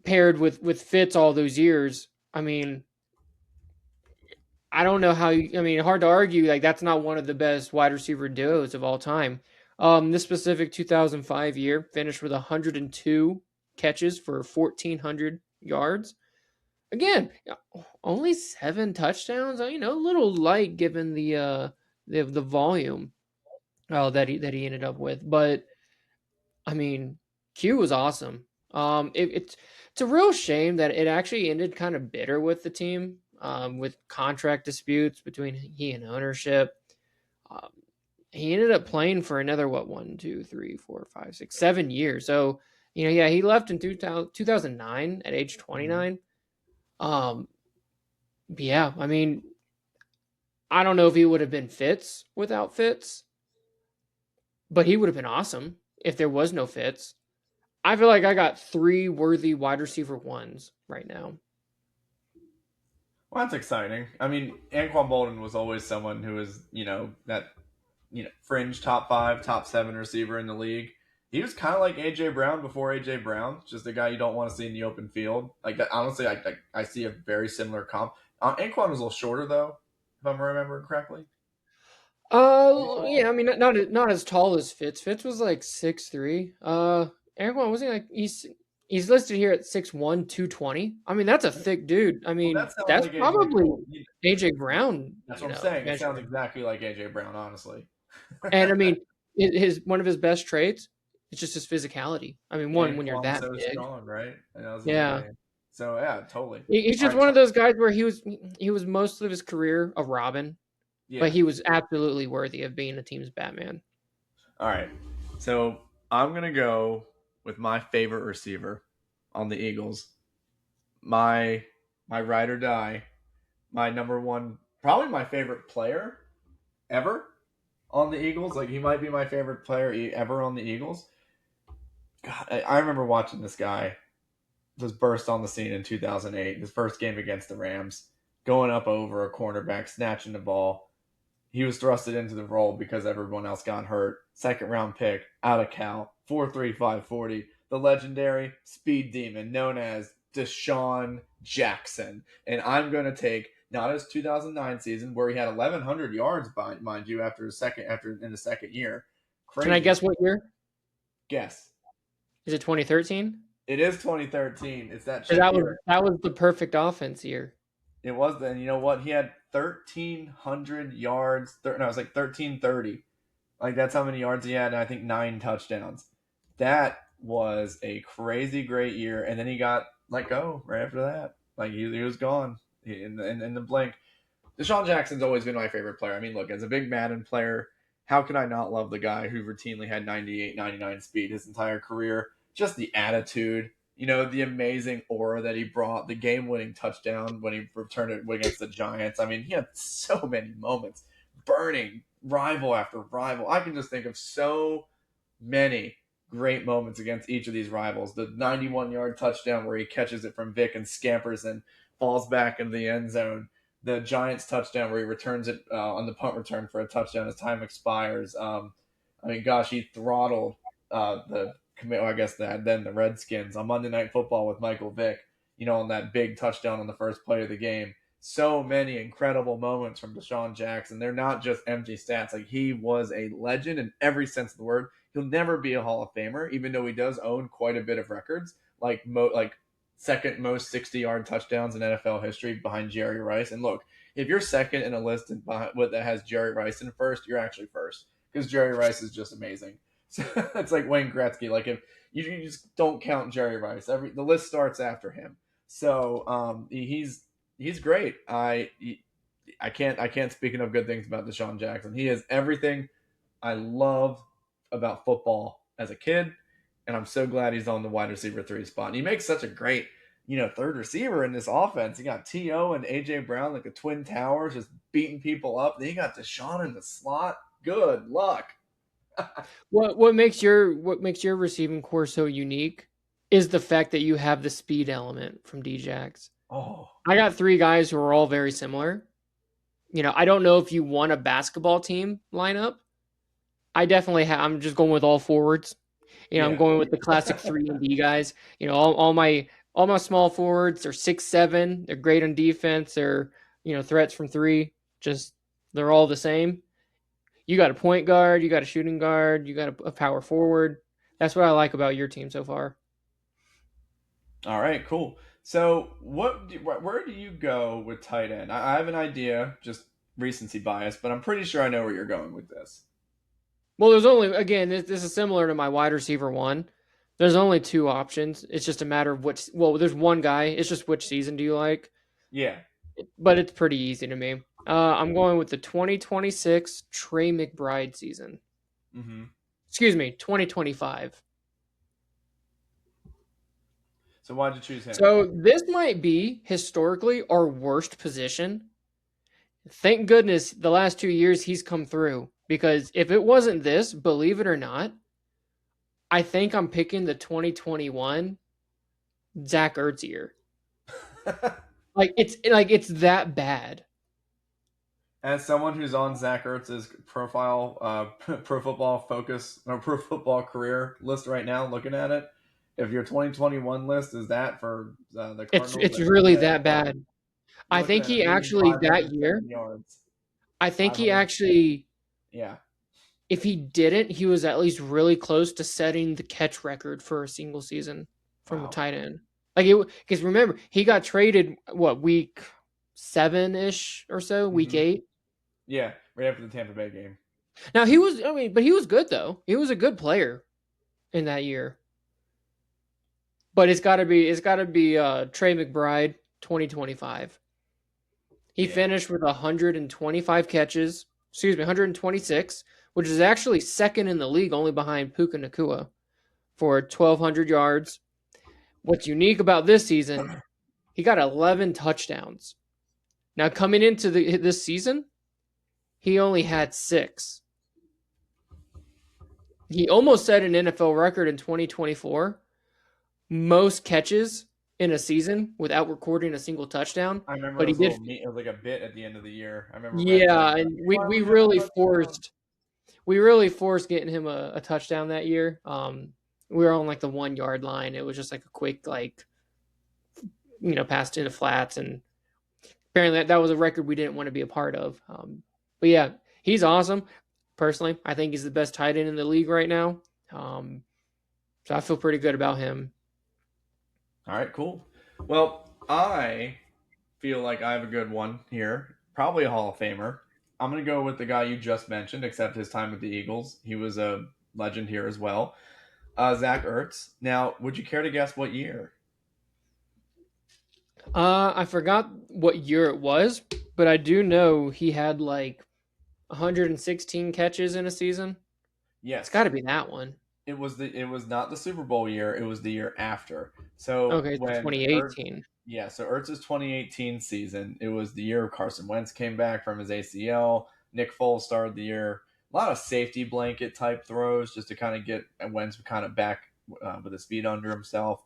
S2: paired with Fitz all those years. I mean, I don't know how hard to argue. Like, that's not one of the best wide receiver duos of all time. This specific 2005 year finished with 102 catches for 1,400 yards. Again, only 7 touchdowns. A little light given the volume that he ended up with. But I mean, Q was awesome. It's a real shame that it actually ended kind of bitter with the team. With contract disputes between he and ownership. He ended up playing for another, 7 years. So, he left in 2009 at age 29. Yeah, I mean, I don't know if he would have been Fitz without Fitz, but he would have been awesome if there was no Fitz. I feel like I got 3 worthy wide receiver 1s right now.
S3: Well, that's exciting. I mean, Anquan Boldin was always someone who was, that, fringe top 5, top 7 receiver in the league. He was kind of like AJ Brown before AJ Brown, just a guy you don't want to see in the open field. Like that, honestly, I see a very similar comp. Anquan was a little shorter though, if I'm remembering correctly.
S2: Yeah, I mean, not as tall as Fitz. Fitz was like 6'3". Anquan wasn't like he's listed here at 6'1", 220. I mean, that's a thick dude. I mean,
S3: Well, that sounds
S2: that's
S3: like
S2: probably AJ
S3: AJ.
S2: Brown.
S3: That's what I'm saying. It sounds
S2: measuring.
S3: exactly like AJ Brown, honestly.
S2: And I mean, his one of his best traits is just his physicality. I mean,
S3: Yeah,
S2: when you're
S3: Anquan's
S2: that
S3: so
S2: big,
S3: strong, right? And that was his
S2: yeah.
S3: name. So yeah, totally.
S2: He's
S3: All
S2: just
S3: right,
S2: one of those guys where he was most of his career a Robin,
S3: yeah.
S2: but he was absolutely worthy of being a team's Batman.
S3: All right. So I'm gonna go with my favorite receiver on the Eagles. My ride or die. My number one, probably my favorite player ever on the Eagles. Like he might be my favorite player ever on the Eagles. God, I remember watching this guy just burst on the scene in 2008. His first game against the Rams, going up over a cornerback, snatching the ball. He was thrusted into the role because everyone else got hurt. Second round pick out of Cal, 4.3, 540. The legendary speed demon known as Deshaun Jackson. And I'm going to take not his 2009 season where he had 1,100 yards, mind you, in the second year. Crazy.
S2: Can I guess what year?
S3: Guess.
S2: Is it 2013?
S3: It is 2013. It's that
S2: year. That was the perfect offense year.
S3: It was then. You know what? He had 1,300 yards. No, it was like 1,330. Like that's how many yards he had, and I think 9 touchdowns. That was a crazy great year, and then he got let go right after that. Like he was gone in the blink. Deshaun Jackson's always been my favorite player. I mean, look, as a big Madden player, how can I not love the guy who routinely had 98, 99 speed his entire career? Just the attitude, the amazing aura that he brought, the game-winning touchdown when he returned it against the Giants. I mean, he had so many moments, burning rival after rival. I can just think of so many great moments against each of these rivals. The 91-yard touchdown where he catches it from Vic and scampers and falls back into the end zone. The Giants touchdown where he returns it on the punt return for a touchdown as time expires. He throttled the Redskins on Monday Night Football with Michael Vick, on that big touchdown on the first play of the game. So many incredible moments from Deshaun Jackson. They're not just empty stats. Like he was a legend in every sense of the word. He'll never be a Hall of Famer, even though he does own quite a bit of records, like second most 60-yard touchdowns in NFL history behind Jerry Rice. And look, if you're second in a list that has Jerry Rice in first, you're actually first because Jerry Rice is just amazing. So it's like Wayne Gretzky. Like if you just don't count Jerry Rice, the list starts after him. So he's great. I can't speak enough good things about Deshaun Jackson. He has everything I love about football as a kid, and I'm so glad he's on the wide receiver 3 spot. And he makes such a great, third receiver in this offense. You got T.O. and A.J. Brown, like the Twin Towers, just beating people up. Then you got Deshaun in the slot. Good luck.
S2: What makes your receiving core so unique is the fact that you have the speed element from Djax.
S3: Oh,
S2: I got 3 guys who are all very similar. I don't know if you want a basketball team lineup. I definitely have. I'm just going with all forwards.
S3: Yeah.
S2: I'm going with the classic 3 and D guys. All my small forwards are 6'7". They're great on defense. They're threats from 3. Just they're all the same. You got a point guard, you got a shooting guard, you got a power forward. That's what I like about your team so far.
S3: All right, cool. So where do you go with tight end? I have an idea, just recency bias, but I'm pretty sure I know where you're going with this.
S2: Well, there's only, again, this is similar to my wide receiver 1. There's only 2 options. It's just a matter of there's one guy. It's just which season do you like?
S3: Yeah.
S2: But it's pretty easy to me. I'm going with the 2026 Trey McBride season.
S3: Mm-hmm.
S2: Excuse me, 2025.
S3: So why'd you choose him?
S2: So this might be historically our worst position. Thank goodness the last 2 years he's come through, because if it wasn't this, believe it or not, I think I'm picking the 2021 Zach Ertz year. It's that bad.
S3: As someone who's on Zach Ertz's profile, Pro Football Focus or Pro Football Career list right now, looking at it, if your 2021 list is that for the Cardinals,
S2: It's really that bad.
S3: You're
S2: I
S3: looking
S2: think
S3: at
S2: he actually that
S3: 507
S2: year.
S3: yards.
S2: I think he actually,
S3: Yeah.
S2: if he didn't, he was at least really close to setting the catch record for a single season from a tight end. Like it, because remember he got traded week 7-ish or so, week 8.
S3: Yeah, right after the Tampa Bay game.
S2: Now he was, but he was good though. He was a good player in that year. But it's got to be Trey McBride 2025. He finished with 125 catches, 126, which is actually second in the league, only behind Puka Nacua for 1,200 yards. What's unique about this season, he got 11 touchdowns. Now, coming into this season, he only had 6. He almost set an NFL record in 2024. Most catches in a season without recording a single touchdown.
S3: I remember
S2: but
S3: it was like a bit at the end of the year. I remember.
S2: Yeah, and we really forced getting him a touchdown that year. We were on like the 1 yard line. It was just like a quick pass to the flats, and apparently that was a record we didn't want to be a part of. But yeah, he's awesome. Personally, I think he's the best tight end in the league right now. So I feel pretty good about him.
S3: All right, cool. Well, I feel like I have a good one here. Probably a Hall of Famer. I'm going to go with the guy you just mentioned, except his time with the Eagles. He was a legend here as well. Zach Ertz. Now, would you care to guess what year?
S2: I forgot what year it was, but I do know he had like 116 catches in a season.
S3: Yes.
S2: It's got to be that one.
S3: It was not the Super Bowl year. It was the year after. So
S2: okay, 2018.
S3: So Ertz's 2018 season. It was the year Carson Wentz came back from his ACL. Nick Foles started the year. A lot of safety blanket type throws just to kind of get Wentz kind of back with his feet under himself.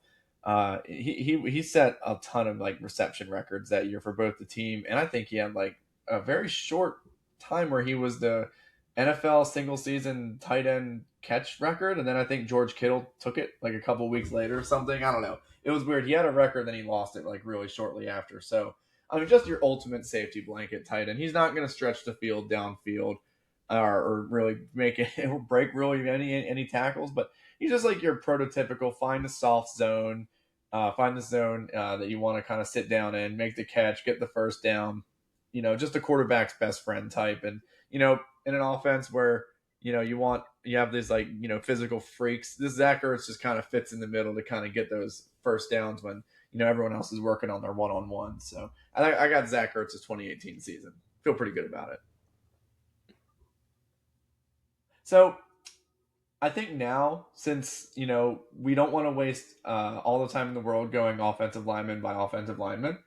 S3: He set a ton of like reception records that year for both the team, and I think he had like a very short time where he was the NFL single season tight end catch record, and then I think George Kittle took it like a couple weeks later or something. I don't know. It was weird. He had a record, then he lost it like really shortly after. So I mean, just your ultimate safety blanket tight end. He's not going to stretch the field downfield or really make it or break really any tackles, but he's just like your prototypical find a soft zone, find the zone that you want to kind of sit down in, make the catch, get the first down. Just a quarterback's best friend type, and in an offense where you have these like physical freaks, this Zach Ertz just kind of fits in the middle to kind of get those first downs when everyone else is working on their one-on-one. So I got Zach Ertz's 2018 season. Feel pretty good about it. So I think now, since we don't want to waste all the time in the world going offensive lineman by offensive lineman,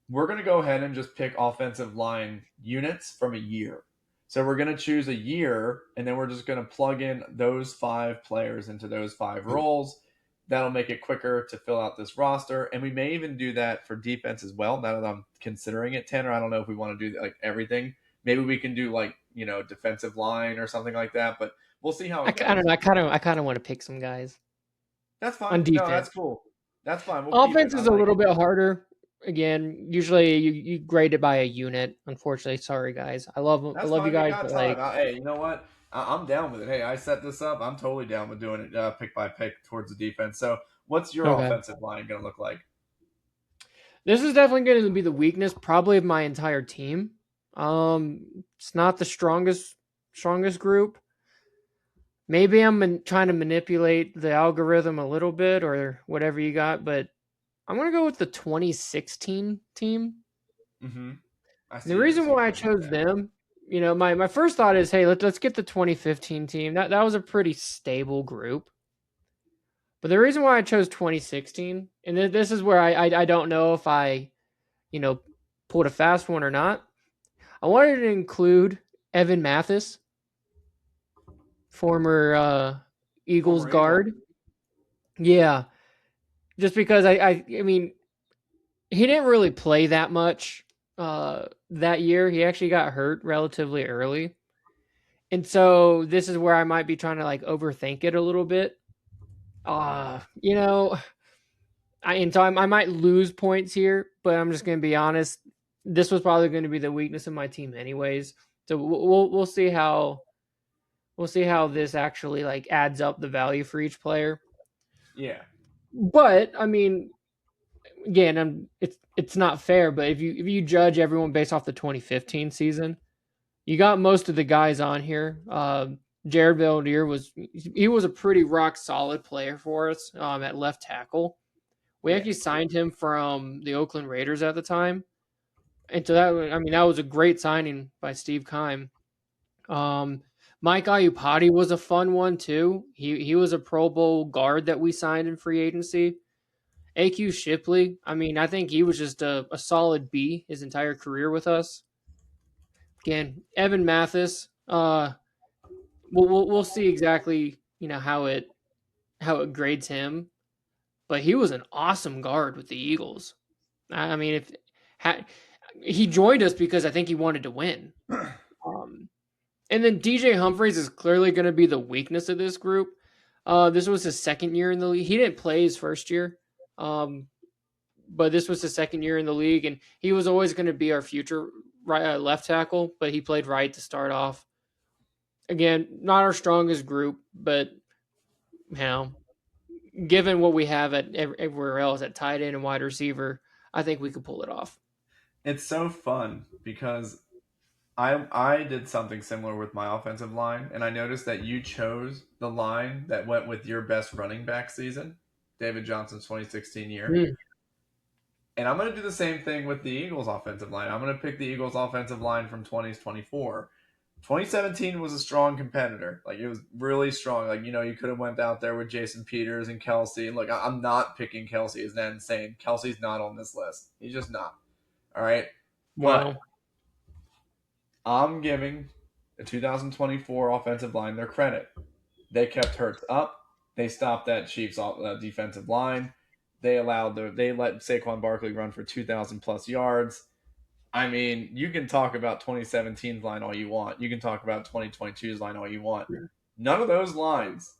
S3: we're going to go ahead and just pick offensive line units from a year. So we're going to choose a year, and then we're just going to plug in those 5 players into those 5 roles. That'll make it quicker to fill out this roster. And we may even do that for defense as well, now that I'm considering it, Tanner. I don't know if we want to do like everything. Maybe we can do like, defensive line or something like that, but we'll see how it goes.
S2: I don't know. I kind of want to pick some guys.
S3: That's fine.
S2: On defense.
S3: No, that's cool. That's fine.
S2: Offense is a little bit harder. Again, usually you grade it by a unit. Unfortunately, sorry guys. I love you guys, but like,
S3: hey, you know what? I'm down with it. Hey, I set this up. I'm totally down with doing it pick by pick towards the defense. So, what's your offensive line going to look like?
S2: This is definitely going to be the weakness, probably of my entire team. It's not the strongest group. Maybe I'm trying to manipulate the algorithm a little bit or whatever you got, but I'm going to go with the 2016 team.
S3: Mm-hmm.
S2: The reason why I chose them, my first thought is, hey, let's get the 2015 team. That was a pretty stable group. But the reason why I chose 2016, and this is where I don't know if I, pulled a fast one or not. I wanted to include Evan Mathis, former Eagles guard. Yeah. Just because I mean, he didn't really play that much that year. He actually got hurt relatively early. And so this is where I might be trying to like overthink it a little bit. You know, I might lose points here, but I'm just going to be honest. This was probably going to be the weakness of my team anyways. So we'll see how this actually like adds up the value for each player.
S3: Yeah.
S2: But I mean, again, it's not fair. But if you judge everyone based off the 2015 season, you got most of the guys on here. Jared Veldheer was a pretty rock solid player for us at left tackle. We actually signed him from the Oakland Raiders at the time, and so that was a great signing by Steve Keim. Mike Iupati was a fun one too. He was a Pro Bowl guard that we signed in free agency. AQ Shipley, I think he was just a solid B his entire career with us. Again, Evan Mathis, we'll see exactly how it grades him, but he was an awesome guard with the Eagles. I mean, he joined us because I think he wanted to win. And then DJ Humphries is clearly going to be the weakness of this group. This was his second year in the league. He didn't play his first year, but this was his second year in the league, and he was always going to be our future left tackle, but he played right to start off. Again, not our strongest group, but given what we have at everywhere else at tight end and wide receiver, I think we could pull it off.
S3: It's so fun because I did something similar with my offensive line, and I noticed that you chose the line that went with your best running back season, David Johnson's 2016 year. And I'm going to do the same thing with the Eagles offensive line. I'm going to pick the Eagles offensive line from 2024. 2017 was a strong competitor. Like, it was really strong. Like, you could have went out there with Jason Peters and Kelsey. And look, I'm not picking Kelsey. Isn't that insane? Kelsey's not on this list. He's just not. All right?
S2: Wow.
S3: But I'm giving the 2024 offensive line their credit. They kept Hurts up. They stopped that Chiefs defensive line. They let Saquon Barkley run for 2,000 plus yards. I mean, you can talk about 2017's line all you want. You can talk about 2022's line all you want. None of those lines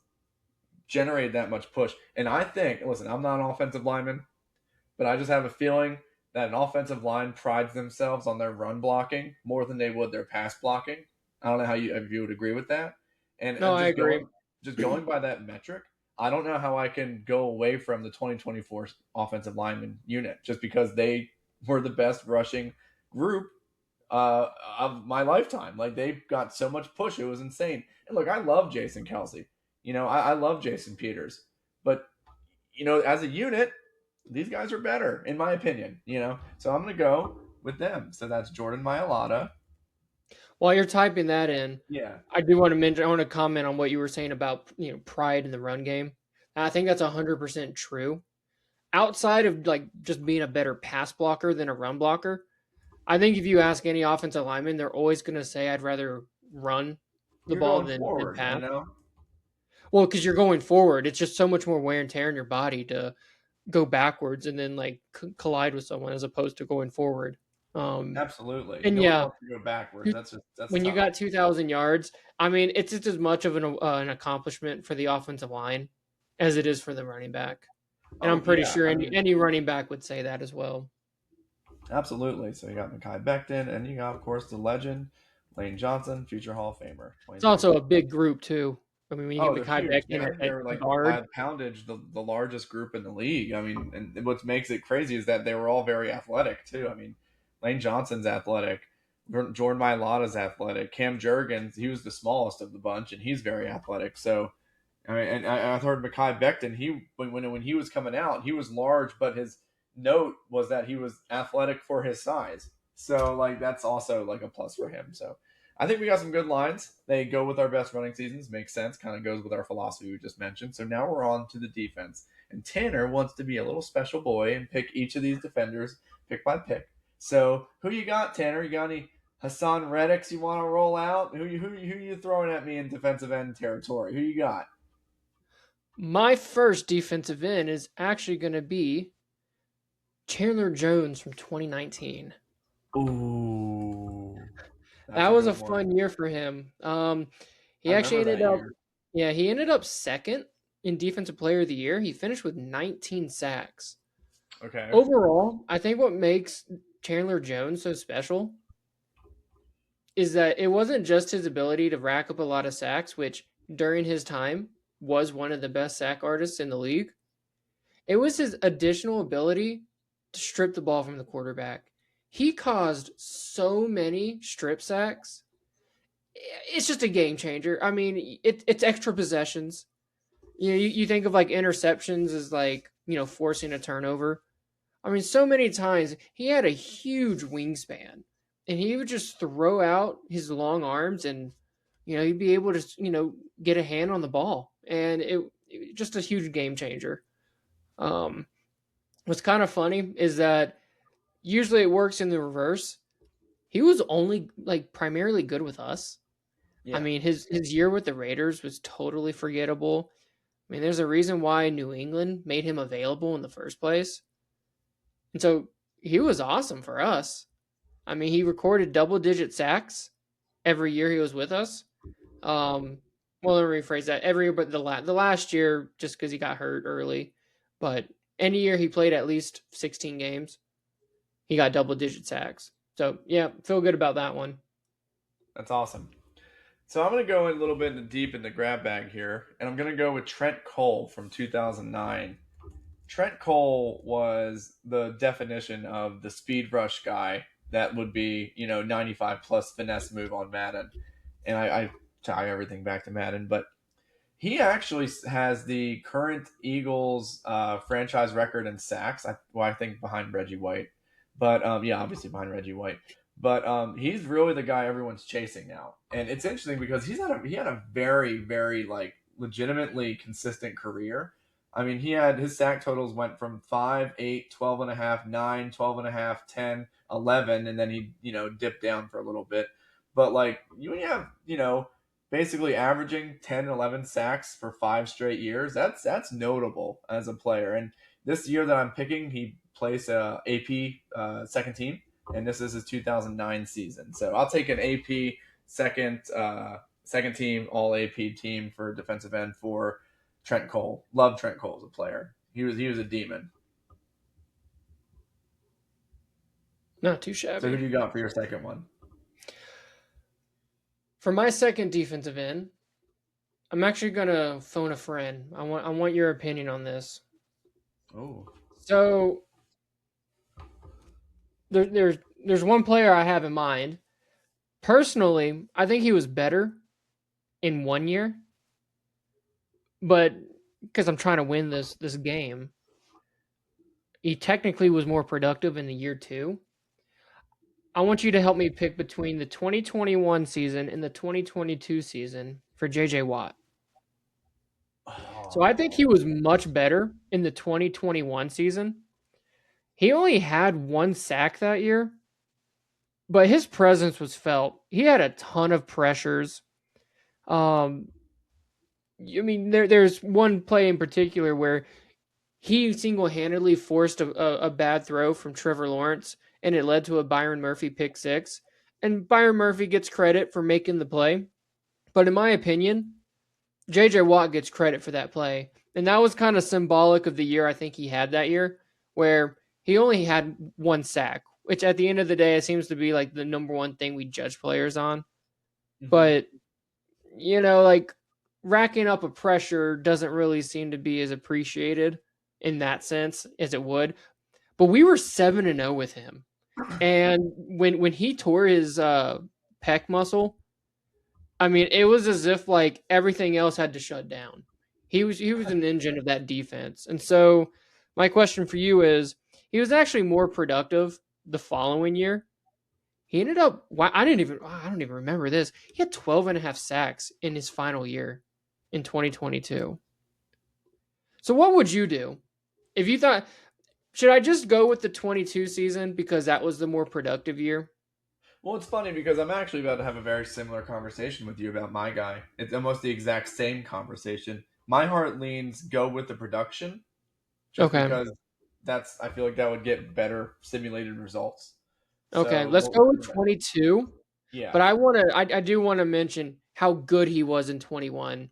S3: generated that much push. And I think, listen, I'm not an offensive lineman, but I just have a feeling that an offensive line prides themselves on their run blocking more than they would their pass blocking. I don't know if you would agree with that.
S2: I agree.
S3: Just going by that metric, I don't know how I can go away from the 2024 offensive lineman unit just because they were the best rushing group of my lifetime. Like, they got so much push, it was insane. And look, I love Jason Kelsey. I love Jason Peters, but as a unit, these guys are better in my opinion. So I'm gonna go with them. So that's Jordan Mailata.
S2: While you're typing that in, I do want to mention. I want to comment on what you were saying about pride in the run game. And I think that's 100% true. Outside of like just being a better pass blocker than a run blocker, I think if you ask any offensive lineman, they're always going to say, "I'd rather run the ball than pass." Well, because you're going forward, it's just so much more wear and tear in your body to go backwards and then like collide with someone as opposed to going forward.
S3: Absolutely.
S2: And
S3: go backwards. That's
S2: when
S3: tough.
S2: You got 2,000 yards. I mean, it's just as much of an accomplishment for the offensive line as it is for the running back. And I'm pretty sure any running back would say that as well.
S3: Absolutely. So you got Mekhi Becton, and you got, of course, the legend Lane Johnson, future Hall of Famer.
S2: It's also a big group too. I mean, when you get Mekhi Becton,
S3: they're like guard, poundage, the largest group in the league. I mean, and what makes it crazy is that they were all very athletic too. I mean, Lane Johnson's athletic. Jordan Mailata's athletic. Cam Jurgens, he was the smallest of the bunch, and he's very athletic. So, I mean, and I heard Mekhi Becton, when he was coming out, he was large, but his note was that he was athletic for his size. So, like, that's also, like, a plus for him. So, I think we got some good lines. They go with our best running seasons. Makes sense. Kind of goes with our philosophy we just mentioned. So, now we're on to the defense. And Tanner wants to be a little special boy and pick each of these defenders pick by pick. So, who you got, Tanner? You got any Hassan Reddicks you want to roll out? Who you throwing at me in defensive end territory? Who you got?
S2: My first defensive end is actually going to be Chandler Jones from 2019.
S3: Ooh, that's
S2: That
S3: a
S2: was a
S3: good one.
S2: fun year for him. He
S3: I
S2: actually
S3: remember
S2: ended
S3: that
S2: up,
S3: year.
S2: yeah, he ended up second in Defensive Player of the Year. He finished with 19 sacks.
S3: Okay.
S2: Overall, I think what makes Chandler Jones so special is that it wasn't just his ability to rack up a lot of sacks, which during his time was one of the best sack artists in the league. It was his additional ability to strip the ball from the quarterback. He caused so many strip sacks. It's just a game changer. I mean, it's extra possessions. You think of like interceptions as like, forcing a turnover. I mean, so many times he had a huge wingspan and he would just throw out his long arms and, he'd be able to, get a hand on the ball. And it just a huge game changer. Um, what's kind of funny is that usually it works in the reverse. He was only like primarily good with us. I
S3: Yeah.
S2: mean, his year with the Raiders was totally forgettable. I mean, there's a reason why New England made him available in the first place. And so he was awesome for us. I mean, he recorded double digit sacks every year he was with us. Um, well, let me rephrase that. Every year, but the last year, just because he got hurt early. But any year he played at least 16 games, he got double digit sacks. So yeah, feel good about that one.
S3: That's awesome. So I'm going to go in a little bit deep in the grab bag here, and I'm going to go with Trent Cole from 2009. Trent Cole was the definition of the speed rush guy that would be, 95 plus finesse move on Madden. And I tie everything back to Madden, but he actually has the current Eagles franchise record in sacks. I think behind Reggie White, but yeah, obviously behind Reggie White. But he's really the guy everyone's chasing now, and it's interesting because he had a very very like legitimately consistent career. I mean, his sack totals went from 5, 8, 12 and a half, 9, 12 and a half, 10, 11, and then he dipped down for a little bit. But like you have basically averaging 10, 11 sacks for 5 straight years. That's notable as a player. And this year that I'm picking, he plays AP second team, and this is his 2009 season. So I'll take an AP second team all AP team for defensive end for Trent Cole. Love Trent Cole as a player. He was a demon.
S2: Not too
S3: So who
S2: shabby.
S3: do you got for your second one?
S2: For my second defensive end, I'm actually gonna phone a friend. I want your opinion on this.
S3: Oh,
S2: So there's one player I have in mind. Personally, I think he was better in 1 year, but because I'm trying to win this game, he technically was more productive in the year two. I want you to help me pick between the 2021 season and the 2022 season for JJ Watt. So I think he was much better in the 2021 season. He only had one sack that year, but his presence was felt. He had a ton of pressures. Um, I mean, there's one play in particular where he single-handedly forced a bad throw from Trevor Lawrence, and it led to a Byron Murphy pick six. And Byron Murphy gets credit for making the play, but in my opinion, JJ Watt gets credit for that play. And that was kind of symbolic of the year I think he had that year, where he only had one sack, which at the end of the day, it seems to be like the number one thing we judge players on.
S3: mm-hmm.
S2: But, like racking up a pressure doesn't really seem to be as appreciated in that sense as it would. But we were 7-0 with him. And when he tore his pec muscle, I mean, it was as if like everything else had to shut down. He was an engine of that defense. And so my question for you is, he was actually more productive the following year. He ended up I don't even remember this. He had 12 and a half sacks in his final year in 2022. So what would you do if you thought, should I just go with the 22 season because that was the more productive year?
S3: Well, it's funny because I'm actually about to have a very similar conversation with you about my guy. It's almost the exact same conversation. My heart leans go with the production just
S2: Okay.
S3: because I feel like that would get better simulated results.
S2: Okay,
S3: So
S2: let's go with 22.
S3: Yeah.
S2: But I do want to mention how good he was in 21.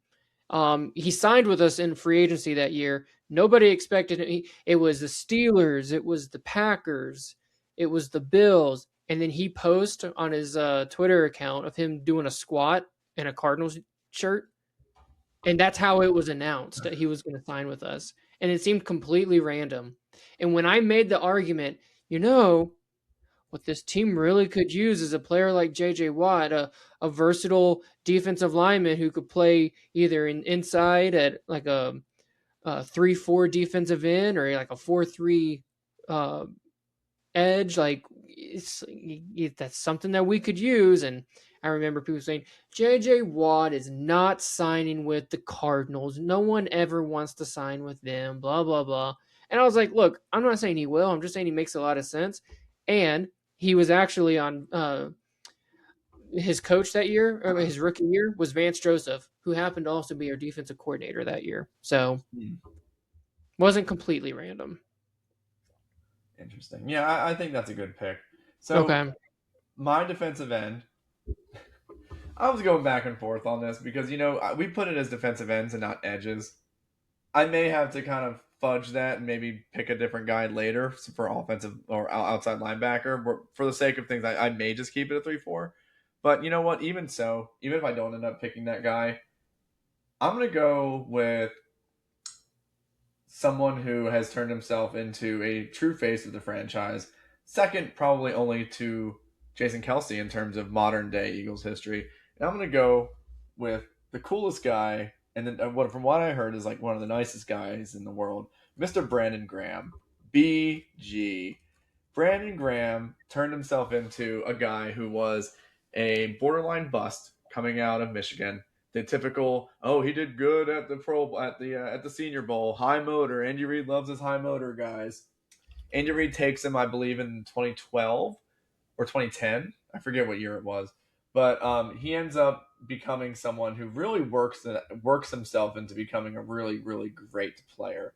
S2: He signed with us in free agency that year. Nobody expected it. It was the Steelers, it was the Packers, it was the Bills, and then he posted on his Twitter account of him doing a squat in a Cardinals shirt, and that's how it was announced that he was going to sign with us. And it seemed completely random. And when I made the argument, what this team really could use is a player like J.J. Watt, a versatile defensive lineman who could play either inside at like a 3-4 defensive end or like a 4-3 edge. Like that's something that we could use. And I remember people saying J.J. Watt is not signing with the Cardinals. No one ever wants to sign with them. Blah blah blah. And I was like, look, I'm not saying he will. I'm just saying he makes a lot of sense. And he was actually on his coach that year, or his rookie year, was Vance Joseph, who happened to also be our defensive coordinator that year. So wasn't completely random.
S3: Interesting. Yeah, I think that's a good pick. So my defensive end, I was going back and forth on this because, we put it as defensive ends and not edges. I may have to kind of fudge that and maybe pick a different guy later for offensive or outside linebacker. For the sake of things, I may just keep it at 3-4. But you know what? Even so, even if I don't end up picking that guy, I'm going to go with someone who has turned himself into a true face of the franchise. Second, probably only to Jason Kelce in terms of modern day Eagles history. And I'm going to go with the coolest guy, and then from what I heard is like one of the nicest guys in the world, Mr. Brandon Graham, BG. Brandon Graham turned himself into a guy who was a borderline bust coming out of Michigan. The typical, he did good at the Senior Bowl, high motor. Andy Reid loves his high motor guys. Andy Reid takes him, I believe, in 2012 or 2010. I forget what year it was, but he ends up becoming someone who really works himself into becoming a really, really great player.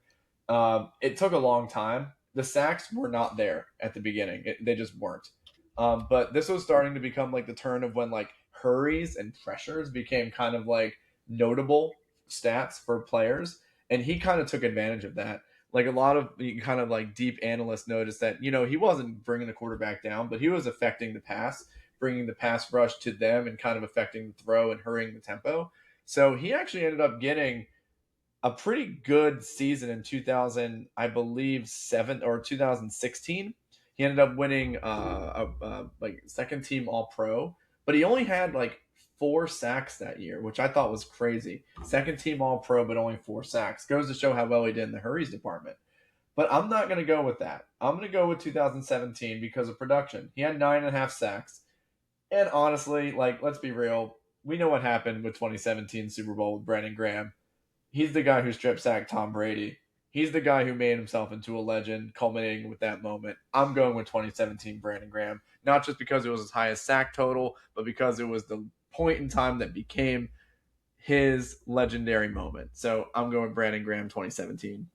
S3: It took a long time. The sacks were not there at the beginning; they just weren't. But this was starting to become like the turn of when like hurries and pressures became kind of like notable stats for players, and he kind of took advantage of that. Like a lot of kind of like deep analysts noticed that he wasn't bringing the quarterback down, but he was affecting the pass, bringing the pass rush to them, and kind of affecting the throw and hurrying the tempo. So he actually ended up getting a pretty good season in 2000, I believe 7 or 2016. He ended up winning like second team All Pro, but he only had like 4 sacks that year, which I thought was crazy. Second team All Pro, but only 4 sacks. Goes to show how well he did in the hurries department. But I'm not going to go with that. I'm going to go with 2017 because of production. He had 9.5 sacks. And honestly, like, let's be real. We know what happened with 2017 Super Bowl with Brandon Graham. He's the guy who strip sacked Tom Brady. He's the guy who made himself into a legend, culminating with that moment. I'm going with 2017 Brandon Graham, not just because it was his highest sack total, but because it was the point in time that became his legendary moment. So I'm going Brandon Graham 2017.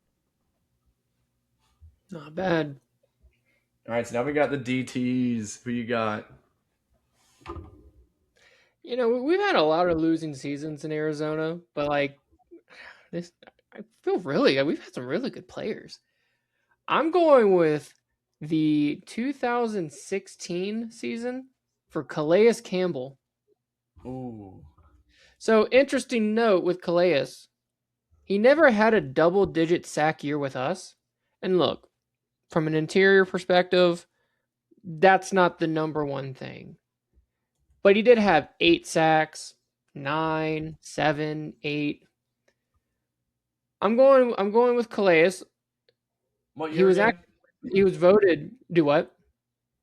S2: Not bad.
S3: All right, so now we got the DTs. Who you got?
S2: We've had a lot of losing seasons in Arizona, but like this, I feel we've had some really good players. I'm going with the 2016 season for Calais Campbell.
S3: Ooh.
S2: So interesting note with Calais, he never had a double-digit sack year with us. And look, from an interior perspective, that's not the number one thing. But he did have 8 sacks, 9, 7, 8. I'm going with Calais.
S3: What year?
S2: He was voted. Do what?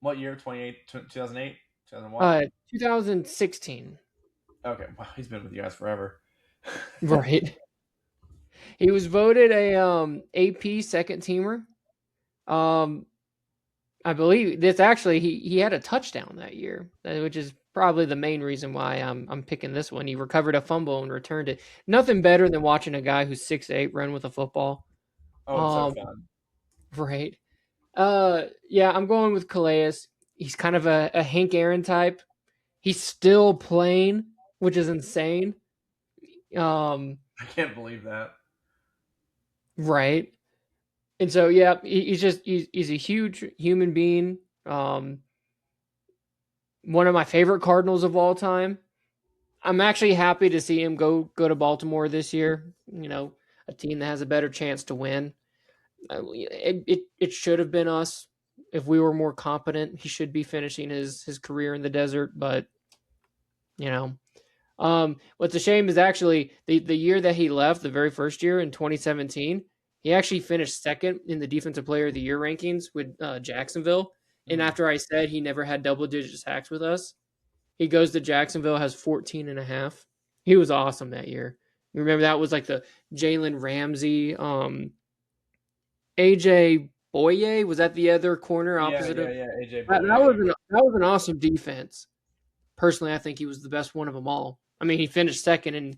S3: What year? 2008, 2001.
S2: 2016.
S3: Okay, wow, he's been with you guys forever.
S2: Right. He was voted a AP second teamer. I believe this actually he had a touchdown that year, which is probably the main reason why I'm picking this one. He recovered a fumble and returned it. Nothing better than watching a guy who's 6'8" run with a football.
S3: Oh, it's so fun.
S2: Right. Yeah, I'm going with Calais. He's kind of a Hank Aaron type. He's still playing, which is insane.
S3: I can't believe that.
S2: Right. And so, yeah, he's a huge human being. One of my favorite Cardinals of all time. I'm actually happy to see him go to Baltimore this year. A team that has a better chance to win. It should have been us if we were more competent. He should be finishing his career in the desert, but what's a shame is actually the year that he left, the very first year in 2017, he actually finished second in the Defensive Player of the Year rankings with Jacksonville. And after I said he never had double-digit sacks with us, he goes to Jacksonville, has 14 and a half. He was awesome that year. You remember that was like the Jalen Ramsey, AJ Boye, was that the other corner opposite of?
S3: Yeah, AJ
S2: That
S3: Boye.
S2: that was an awesome defense. Personally, I think he was the best one of them all. I mean, he finished second in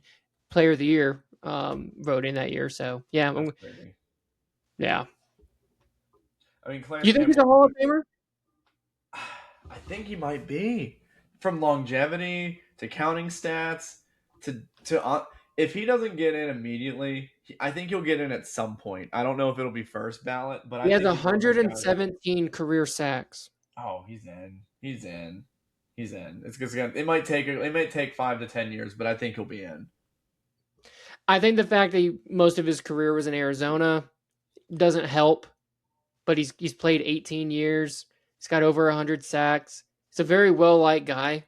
S2: Player of the Year voting that year. So yeah, yeah.
S3: I mean, Clarence
S2: You think he's a Hall of Famer?
S3: I think he might be. From longevity to counting stats to if he doesn't get in immediately, I think he'll get in at some point. I don't know if it'll be first ballot, but
S2: He
S3: I
S2: has
S3: think
S2: 117 career sacks.
S3: Oh, he's in. He's in. He's in. It might take 5 to 10 years, but I think he'll be in.
S2: I think the fact that most of his career was in Arizona doesn't help, but he's played 18 years. He's got over 100 sacks. He's a very well-liked guy.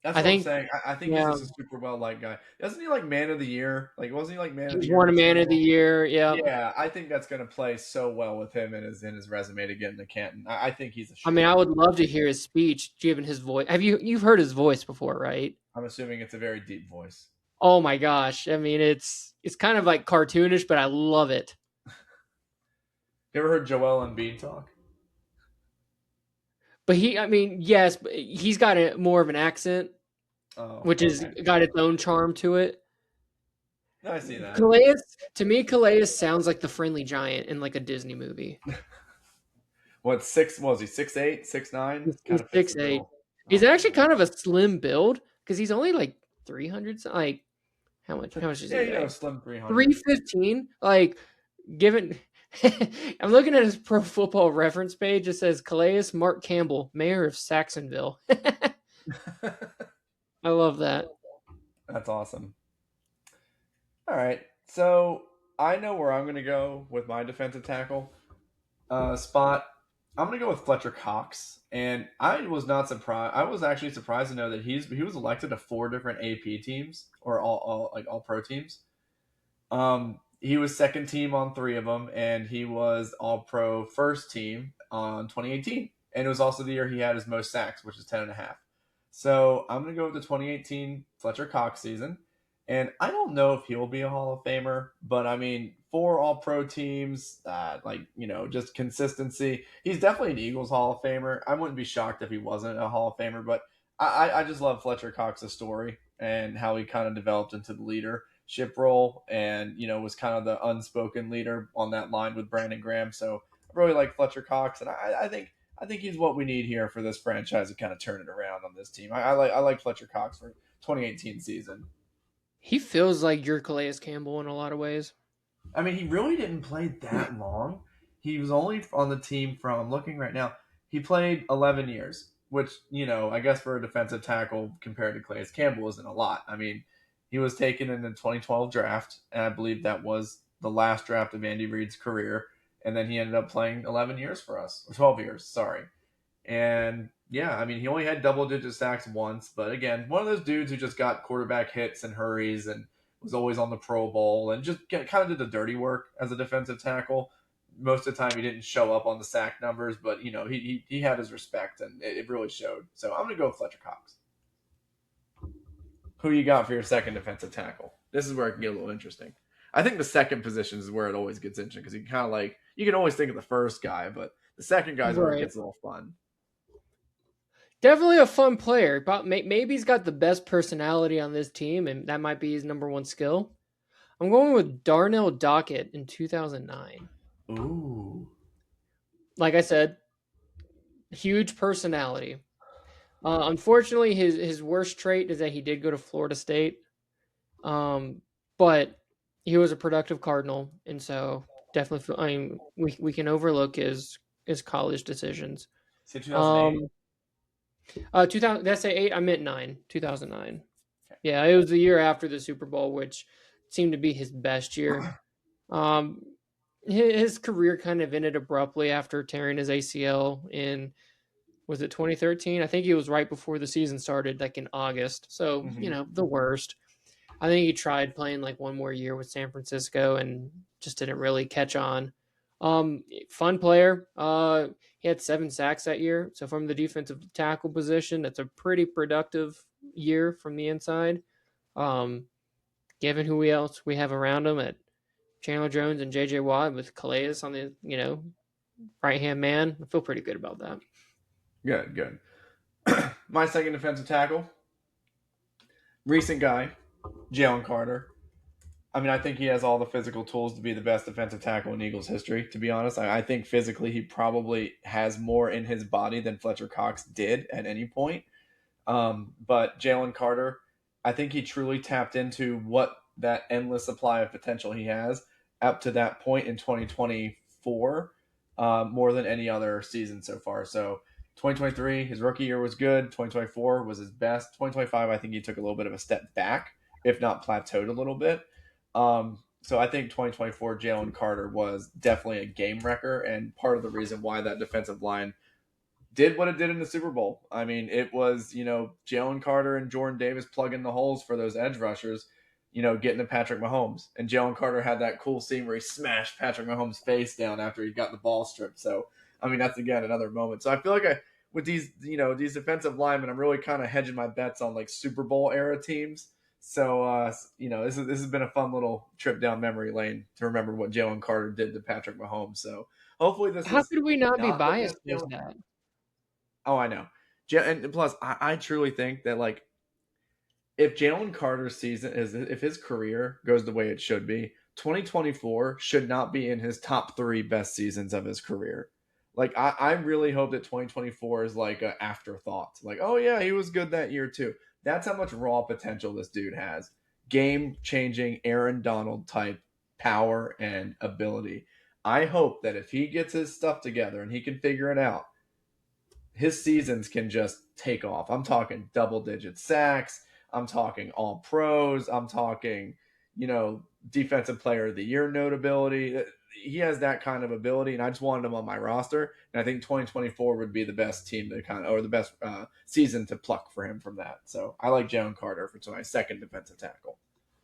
S3: That's what I'm saying. I think he's just a super well-liked guy. Doesn't he like Man of the Year? Like, wasn't he like Man of the Year?
S2: He won a Man of the Year, yeah.
S3: Yeah, I think that's going to play so well with him in his resume to get into Canton. I think he's a.
S2: I mean, I would love to hear his speech, given his voice. You've heard his voice before, right?
S3: I'm assuming it's a very deep voice.
S2: Oh my gosh! I mean, it's kind of like cartoonish, but I love it.
S3: You ever heard Joel Embiid talk?
S2: But yes, but he's got more of an accent, which is got its own charm to it.
S3: No, I see that.
S2: Calais sounds like the Friendly Giant in like a Disney movie.
S3: What was he? 6'8", 6'9"?
S2: He's 6'8". He's actually kind of a slim build because he's only like 300. Like how much is he?
S3: Yeah, slim 300.
S2: 315. Like given. I'm looking at his Pro Football Reference page. It says Calais Mark Campbell, mayor of Saxonville. I love that.
S3: That's awesome. All right, so I know where I'm going to go with my defensive tackle spot. I'm going to go with Fletcher Cox, and I was not surprised. I was actually surprised to know that he was elected to 4 different AP teams or all pro teams. He was second team on 3 of them, and he was all-pro first team on 2018. And it was also the year he had his most sacks, which is 10.5. So I'm going to go with the 2018 Fletcher Cox season. And I don't know if he'll be a Hall of Famer, but I mean, 4 all-pro teams, just consistency. He's definitely an Eagles Hall of Famer. I wouldn't be shocked if he wasn't a Hall of Famer, but I just love Fletcher Cox's story and how he kind of developed into the leader ship role and was kind of the unspoken leader on that line with Brandon Graham. So I really like Fletcher Cox, and I think he's what we need here for this franchise to kind of turn it around on this team. I like Fletcher Cox for 2018 season.
S2: He feels like your Calais Campbell in a lot of ways.
S3: I mean, he really didn't play that long. He was only on the team from, I'm looking right now, he played 11 years, which, I guess for a defensive tackle compared to Calais Campbell isn't a lot. I mean, he was taken in the 2012 draft, and I believe that was the last draft of Andy Reid's career. And then he ended up playing 11 years for us, or 12 years, sorry. And yeah, I mean, he only had double-digit sacks once, but again, one of those dudes who just got quarterback hits and hurries and was always on the Pro Bowl and just kind of did the dirty work as a defensive tackle. Most of the time, he didn't show up on the sack numbers, but he had his respect, and it really showed. So I'm going to go with Fletcher Cox. Who you got for your second defensive tackle? This is where it can get a little interesting. I think the second position is where it always gets interesting because you kind of you can always think of the first guy, but the second guy is where it gets a little fun.
S2: Definitely a fun player, but maybe he's got the best personality on this team, and that might be his number one skill. I'm going with Darnell Dockett in 2009.
S3: Ooh.
S2: Like I said, huge personality. Unfortunately, his worst trait is that he did go to Florida State, but he was a productive Cardinal, and so definitely, I mean, we can overlook his college decisions.
S3: Say 2008.
S2: 2000. Did I say 8? I meant 9. 2009.
S3: Okay.
S2: Yeah, it was the year after the Super Bowl, which seemed to be his best year. His career kind of ended abruptly after tearing his ACL in, was it 2013? I think it was right before the season started, like in August. So, the worst. I think he tried playing like one more year with San Francisco and just didn't really catch on. Fun player. He had 7 sacks that year. So from the defensive tackle position, that's a pretty productive year from the inside. Given who else we have around him at Chandler Jones and J.J. Watt with Calais on the, right-hand man, I feel pretty good about that.
S3: Good. My second defensive tackle, recent guy, Jalen Carter. I mean, I think he has all the physical tools to be the best defensive tackle in Eagles history, to be honest. I think physically he probably has more in his body than Fletcher Cox did at any point. But Jalen Carter, I think he truly tapped into what that endless supply of potential he has up to that point in 2024, more than any other season so far. So 2023, his rookie year was good. 2024 was his best. 2025, I think he took a little bit of a step back, if not plateaued a little bit. So I think 2024 Jalen Carter was definitely a game wrecker and part of the reason why that defensive line did what it did in the Super Bowl. I mean, it was, Jalen Carter and Jordan Davis plugging the holes for those edge rushers, getting to Patrick Mahomes. And Jalen Carter had that cool scene where he smashed Patrick Mahomes' face down after he got the ball stripped. So, I mean, that's, again, another moment. So I feel like with these, these defensive linemen, I'm really kind of hedging my bets on, like, Super Bowl era teams. So, this has been a fun little trip down memory lane to remember what Jalen Carter did to Patrick Mahomes. So, hopefully this
S2: How
S3: is
S2: could we not be biased with that?
S3: Oh, I know. And plus, I truly think that, like, if Jalen Carter's season if his career goes the way it should be, 2024 should not be in his top 3 best seasons of his career. Like, I really hope that 2024 is like an afterthought. Like, oh yeah, he was good that year too. That's how much raw potential this dude has. Game-changing Aaron Donald type power and ability. I hope that if he gets his stuff together and he can figure it out, his seasons can just take off. I'm talking double-digit sacks. I'm talking all pros. I'm talking, defensive player of the year notability. He has that kind of ability, and I just wanted him on my roster. And I think 2024 would be the best team to or the best season to pluck for him from that. So I like Jalen Carter for my second defensive tackle.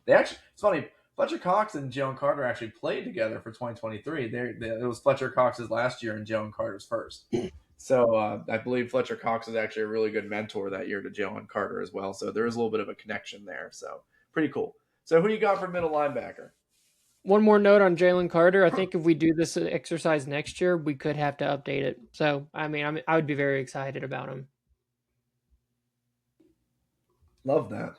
S3: It's funny. Fletcher Cox and Jalen Carter actually played together for 2023. It was Fletcher Cox's last year and Jalen Carter's first. So I believe Fletcher Cox is actually a really good mentor that year to Jalen Carter as well. So there is a little bit of a connection there. So pretty cool. So who you got for middle linebacker?
S2: One more note on Jalen Carter. I think if we do this exercise next year, we could have to update it. So, I mean, I would be very excited about him.
S3: Love that.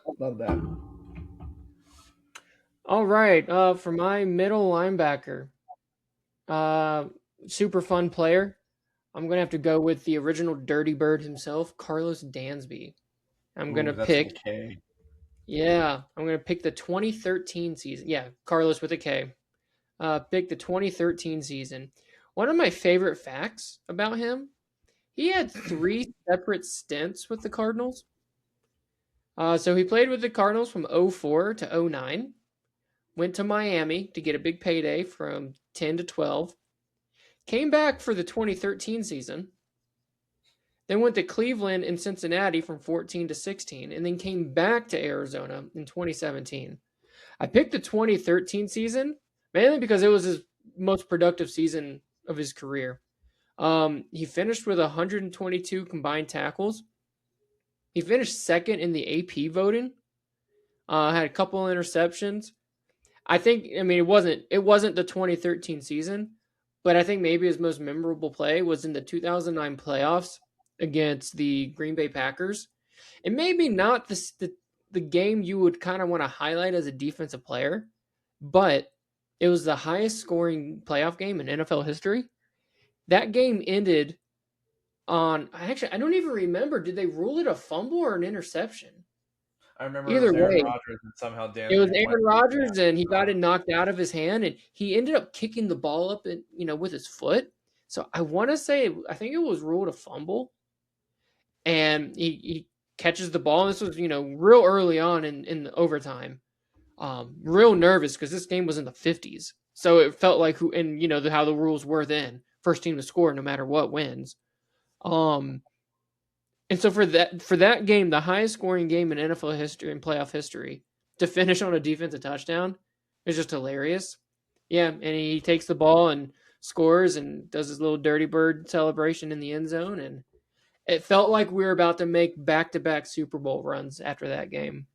S2: All right. For my middle linebacker, super fun player. I'm going to have to go with the original Dirty Bird himself, Carlos Dansby. I'm going to pick. Yeah, I'm going to pick the 2013 season. Yeah, Carlos with a K. Pick the 2013 season. One of my favorite facts about him, he had 3 separate stints with the Cardinals. So he played with the Cardinals from 2004 to 2009. Went to Miami to get a big payday from 10 to 12. Came back for the 2013 season, then went to Cleveland and Cincinnati from 14 to 16, and then came back to Arizona in 2017. I picked the 2013 season mainly because it was his most productive season of his career. He finished with 122 combined tackles. He finished second in the AP voting. Had a couple interceptions. It wasn't the 2013 season, but I think maybe his most memorable play was in the 2009 playoffs against the Green Bay Packers. And maybe not the game you would kind of want to highlight as a defensive player, but it was the highest scoring playoff game in NFL history. That game ended I don't even remember. Did they rule it a fumble or an interception?
S3: I remember
S2: Either
S3: it was Aaron
S2: way,
S3: Rodgers and somehow
S2: it was
S3: Dansby went.
S2: Aaron Rodgers, and he got it knocked out of his hand, and he ended up kicking the ball up, and with his foot. So I want to say, I think it was ruled a fumble, and he catches the ball. And this was real early on in the overtime. Real nervous because this game was in the 50s, so it felt like how the rules were then. First team to score, no matter what, wins. And so for that game, the highest scoring game in NFL history and playoff history, to finish on a defensive touchdown is just hilarious. Yeah, and he takes the ball and scores and does his little dirty bird celebration in the end zone, and it felt like we were about to make back-to-back Super Bowl runs after that game.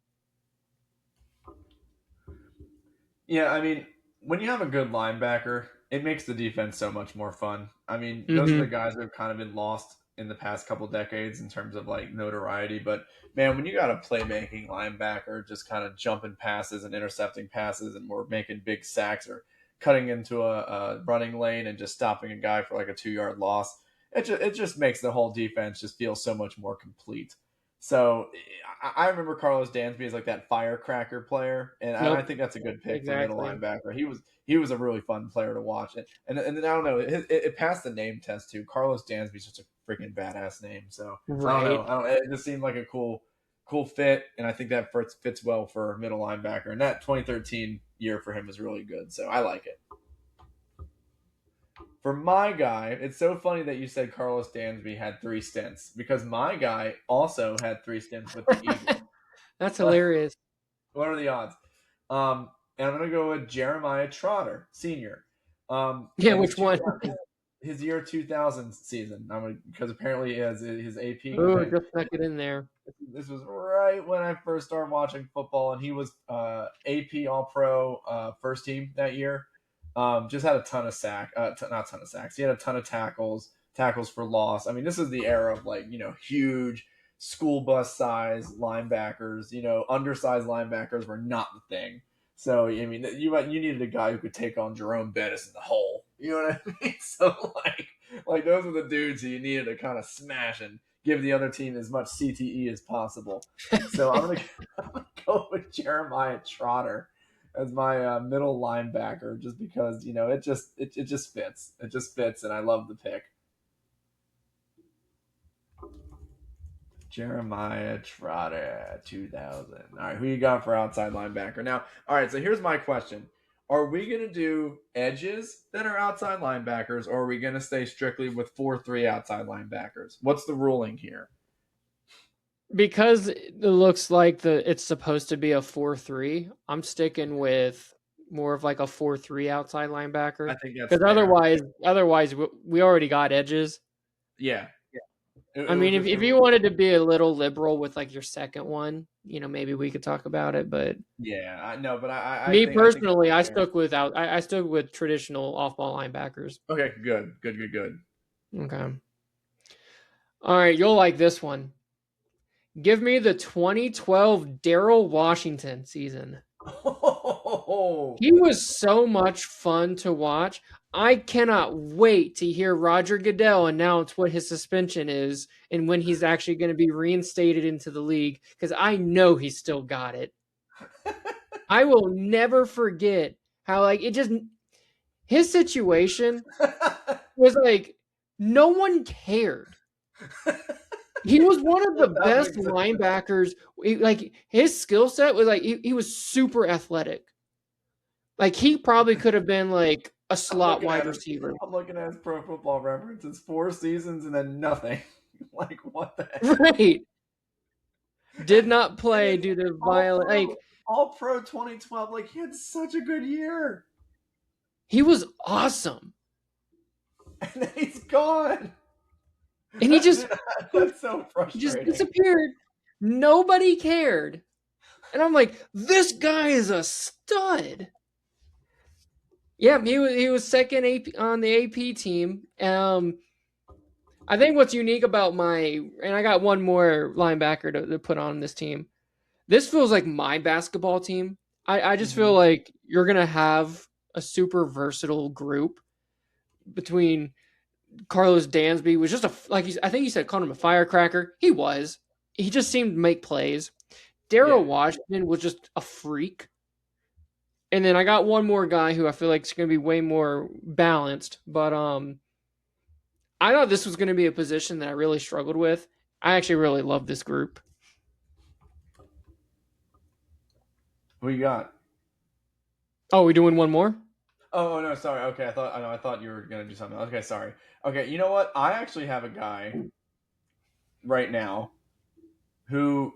S3: Yeah, I mean, when you have a good linebacker, it makes the defense so much more fun. I mean, those are the guys that have kind of been lost in the past couple decades in terms of like notoriety. But man, when you got a playmaking linebacker just kind of jumping passes and intercepting passes, and we're making big sacks or cutting into a running lane and just stopping a guy for like a 2-yard loss, it just makes the whole defense just feel so much more complete. So I remember Carlos Dansby as like that firecracker player, and I think that's a good pick for middle linebacker. He was a really fun player to watch, and I don't know, it passed the name test too. Carlos Dansby is such a freaking badass name, so right. I don't know, it just seemed like a cool fit, and I think that fits well for middle linebacker. And that 2013 year for him is really good, so I like it. For my guy, it's so funny that you said Carlos Dansby had 3 stints, because my guy also had 3 stints with the Eagles.
S2: That's hilarious.
S3: What are the odds? And I'm going to go with Jeremiah Trotter, senior.
S2: Which one?
S3: His year 2000 season. Because apparently he has his AP.
S2: Oh, just stuck it in there.
S3: This was right when I first started watching football, and he was AP All-Pro first team that year. Just had a ton of sacks. Not ton of sacks. He had a ton of tackles for loss. I mean, this is the era of like, huge school bus size linebackers. Undersized linebackers were not the thing. So, I mean, you needed a guy who could take on Jerome Bettis in the hole. You know what I mean? So, like those are the dudes who you needed to kind of smash and give the other team as much CTE as possible. So I'm gonna go with Jeremiah Trotter as my middle linebacker, just because it just fits. It just fits, and I love the pick. Jeremiah Trotter, 2000. All right, who you got for outside linebacker? Now, all right, so here's my question. Are we going to do edges that are outside linebackers, or are we going to stay strictly with 4-3 outside linebackers? What's the ruling here?
S2: Because it looks like it's supposed to be a 4-3, I'm sticking with more of like a 4-3 outside linebacker.
S3: I think that's
S2: because otherwise we already got edges.
S3: Yeah.
S2: I mean, if you wanted to be a little liberal with like your second one, maybe we could talk about it. But
S3: yeah, I know. But
S2: I stuck with traditional off-ball linebackers.
S3: Okay, good.
S2: Okay. All right, you'll like this one. Give me the 2012 Darrell Washington season. He was so much fun to watch. I cannot wait to hear Roger Goodell announce what his suspension is and when he's actually going to be reinstated into the league, because I know he's still got it. I will never forget how his situation was like no one cared. He was one of the best linebackers. Like his skill set was like he was super athletic. Like he probably could have been like a slot wide receiver.
S3: I'm looking at his Pro Football References, 4 seasons and then nothing. Like what the heck?
S2: Right. Did not play due to violent.
S3: All Pro 2012. Like he had such a good year.
S2: He was awesome.
S3: And then he's gone.
S2: And he just
S3: that's so frustrating.
S2: He just disappeared. Nobody cared. And I'm like, this guy is a stud. Yeah, he was second on the AP team. I think what's unique about and I got one more linebacker to put on this team. This feels like my basketball team. I just feel like you're gonna have a super versatile group between Carlos Dansby was just I think you said called him a firecracker. He was. He just seemed to make plays. Daryl Washington was just a freak. And then I got one more guy who I feel like is going to be way more balanced. But I thought this was going to be a position that I really struggled with. I actually really love this group.
S3: Who you got?
S2: Oh, we doing one more?
S3: Oh no, sorry. Okay, I thought you were gonna do something. Okay, sorry. Okay, you know what? I actually have a guy right now who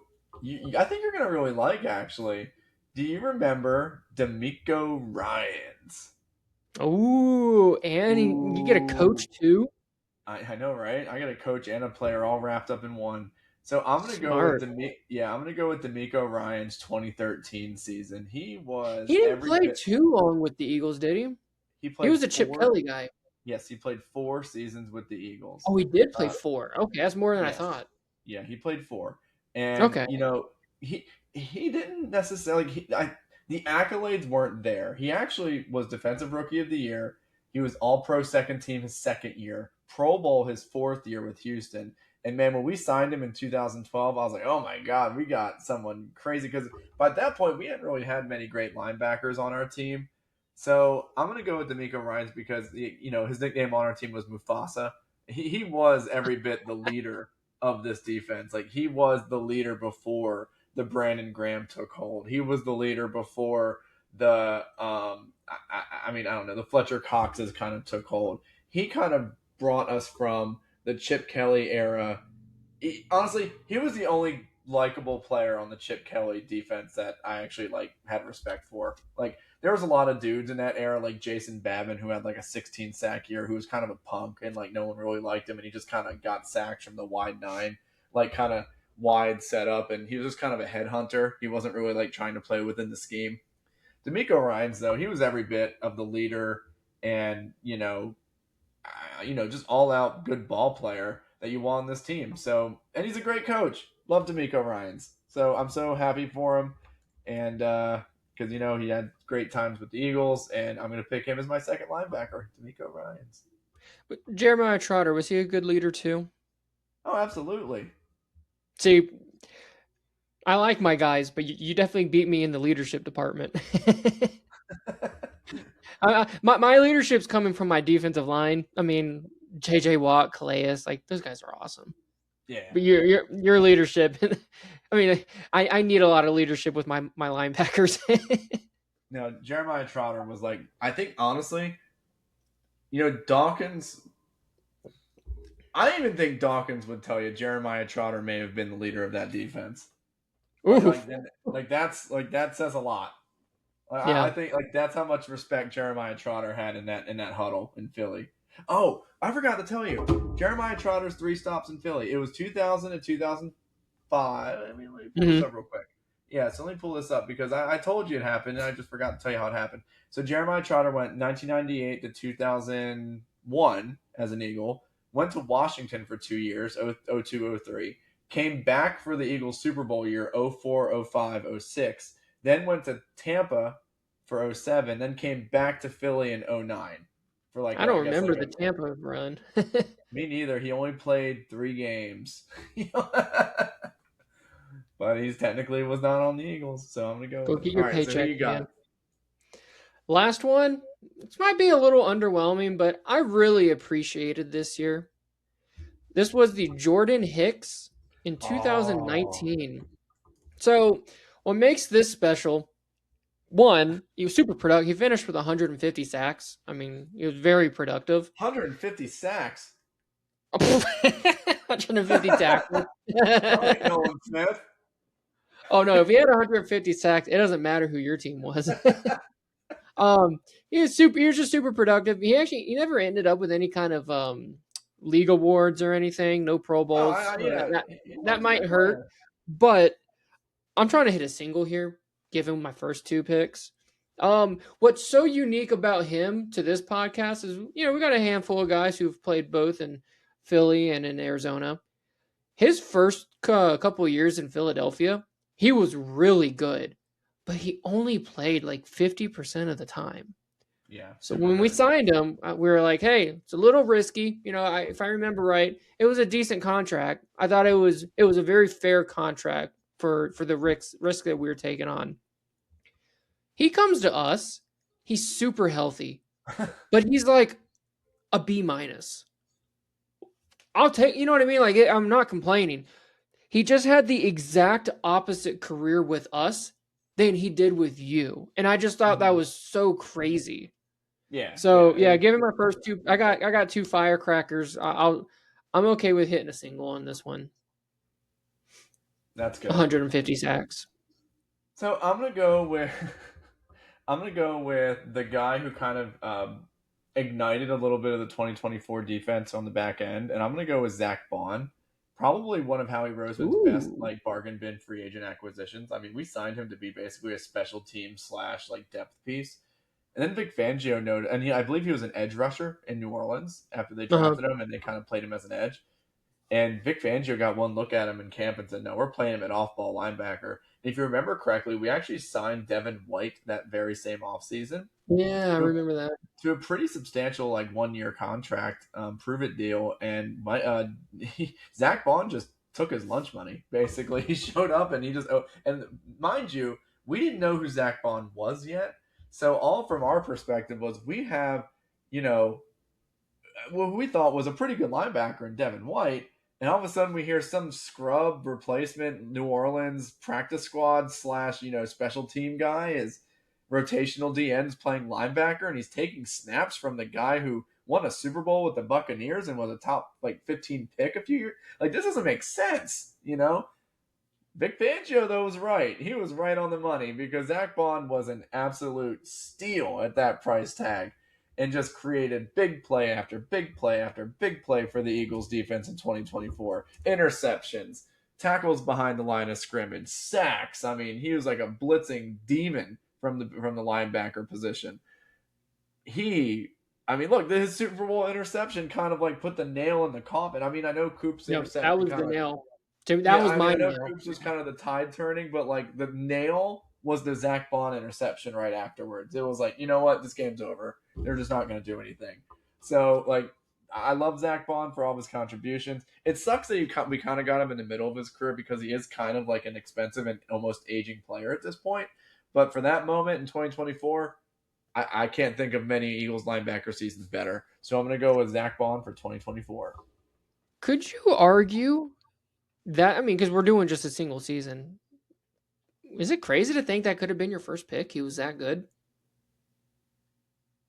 S3: I think you're gonna really like. Actually, do you remember D'Amico Ryans?
S2: Oh, and you get a coach too.
S3: I know, right? I got a coach and a player all wrapped up in one. So I'm gonna go with D'Amico Ryans' 2013 season. He
S2: didn't play too long with the Eagles, did he? He was a Chip Kelly guy.
S3: Yes, he played 4 seasons with the Eagles.
S2: Oh, he did play 4. Okay, that's more than I thought.
S3: Yeah, he played 4, and he didn't necessarily. The accolades weren't there. He actually was Defensive Rookie of the Year. He was All-Pro second team his second year, Pro Bowl his 4th year with Houston. And man, when we signed him in 2012, I was like, oh my God, we got someone crazy. Because by that point, we hadn't really had many great linebackers on our team. So I'm going to go with D'Amico Ryans because, his nickname on our team was Mufasa. He was every bit the leader of this defense. Like, he was the leader before the Brandon Graham took hold. He was the leader before the, the Fletcher Coxes kind of took hold. He kind of brought us from the Chip Kelly era. Honestly, he was the only likable player on the Chip Kelly defense that I actually had respect for. Like, there was a lot of dudes in that era, like Jason Babin, who had a 16 sack year, who was kind of a punk and no one really liked him, and he just kind of got sacked from the wide 9, kind of wide setup, and he was just kind of a headhunter. He wasn't really trying to play within the scheme. D'Amico Ryans, though, he was every bit of the leader and just all out good ball player that you want on this team. So, and he's a great coach. Love D'Amico Ryans. So I'm so happy for him. And, because, he had great times with the Eagles, and I'm going to pick him as my second linebacker, D'Amico Ryans.
S2: But Jeremiah Trotter, was he a good leader too?
S3: Oh, absolutely.
S2: See, I like my guys, but you definitely beat me in the leadership department. My leadership's coming from my defensive line. I mean, J.J. Watt, Calais, those guys are awesome.
S3: Yeah.
S2: But your leadership, I mean, I need a lot of leadership with my linebackers.
S3: No, Jeremiah Trotter was I think, honestly, Dawkins, I even think Dawkins would tell you Jeremiah Trotter may have been the leader of that defense. That says a lot. I think that's how much respect Jeremiah Trotter had in that huddle in Philly. Oh, I forgot to tell you, Jeremiah Trotter's 3 stops in Philly. It was 2000 and 2005. Let me pull this up real quick. Yeah, so let me pull this up because I told you it happened, and I just forgot to tell you how it happened. So Jeremiah Trotter went 1998 to 2001 as an Eagle, went to Washington for 2 years, 02-03, came back for the Eagles Super Bowl year, 04, 05, 06, then went to Tampa for 07, then came back to Philly in 09.
S2: I don't remember the Tampa run.
S3: Me neither. He only played 3 games. But he technically was not on the Eagles, so I'm going to
S2: go get your paycheck. So last one. This might be a little underwhelming, but I really appreciated this year. This was the Jordan Hicks in 2019. So what makes this special, one, he was super productive. He finished with 150 sacks. I mean, he was very productive.
S3: 150 sacks?
S2: 150 tackles.
S3: Nolan Smith.
S2: Oh, no, if he had 150 sacks, it doesn't matter who your team was. He was just super productive. He never ended up with any kind of league awards or anything. No Pro Bowls. That might hurt. But I'm trying to hit a single here, give him my first 2 picks. What's so unique about him to this podcast is, we got a handful of guys who've played both in Philly and in Arizona. His first couple of years in Philadelphia, he was really good, but he only played 50% of the time.
S3: Yeah.
S2: So when we signed him, we were like, hey, it's a little risky. If I remember right, it was a decent contract. I thought it was a very fair contract for the risk that we were taking on. He comes to us. He's super healthy, but he's like a B-. I'll take, you know what I mean? Like, I'm not complaining. He just had the exact opposite career with us than he did with you. And I just thought that was so crazy.
S3: Yeah.
S2: So give him my first two. I got two firecrackers. I'm okay with hitting a single on this one.
S3: That's good.
S2: 150 sacks.
S3: So I'm gonna go with the guy who kind of ignited a little bit of the 2024 defense on the back end, and I'm gonna go with Zach Bond. Probably one of Howie Roseman's best like bargain bin free agent acquisitions. I mean, we signed him to be basically a special team / like depth piece. And then Vic Fangio noted, and I believe he was an edge rusher in New Orleans after they drafted him, and they kind of played him as an edge. And Vic Fangio got one look at him in camp and said, no, we're playing him at off-ball linebacker. And if you remember correctly, we actually signed Devin White that very same offseason.
S2: Yeah, I remember that.
S3: To a pretty substantial, like, 1-year contract, prove-it deal. And Zach Bond just took his lunch money, basically. He showed up, and and mind you, we didn't know who Zach Bond was yet. So all from our perspective was we have, what we thought was a pretty good linebacker in Devin White. And all of a sudden we hear some scrub replacement New Orleans practice squad / special team guy is rotational DNs playing linebacker, and he's taking snaps from the guy who won a Super Bowl with the Buccaneers and was a top 15 pick a few years. Like, this doesn't make sense, Vic Fangio, though, was right. He was right on the money because Zach Bond was an absolute steal at that price tag and just created big play after big play after big play for the Eagles defense in 2024. Interceptions, tackles behind the line of scrimmage, sacks. I mean, he was like a blitzing demon from the linebacker position. Look, his Super Bowl interception kind of like put the nail in the coffin. I mean, I know Coop's interception.
S2: That was the nail. That was my nail.
S3: Coops was kind of the tide turning, but like the nail was the Zach Bond interception right afterwards. It was like, you know what? This game's over. They're just not going to do anything. So, like, I love Zach Bond for all of his contributions. It sucks that we kind of got him in the middle of his career because he is kind of like an expensive and almost aging player at this point. But for that moment in 2024, I can't think of many Eagles linebacker seasons better. So I'm going to go with Zach Bond for 2024.
S2: Could you argue that, because we're doing just a single season. Is it crazy to think that could have been your first pick? He was that good?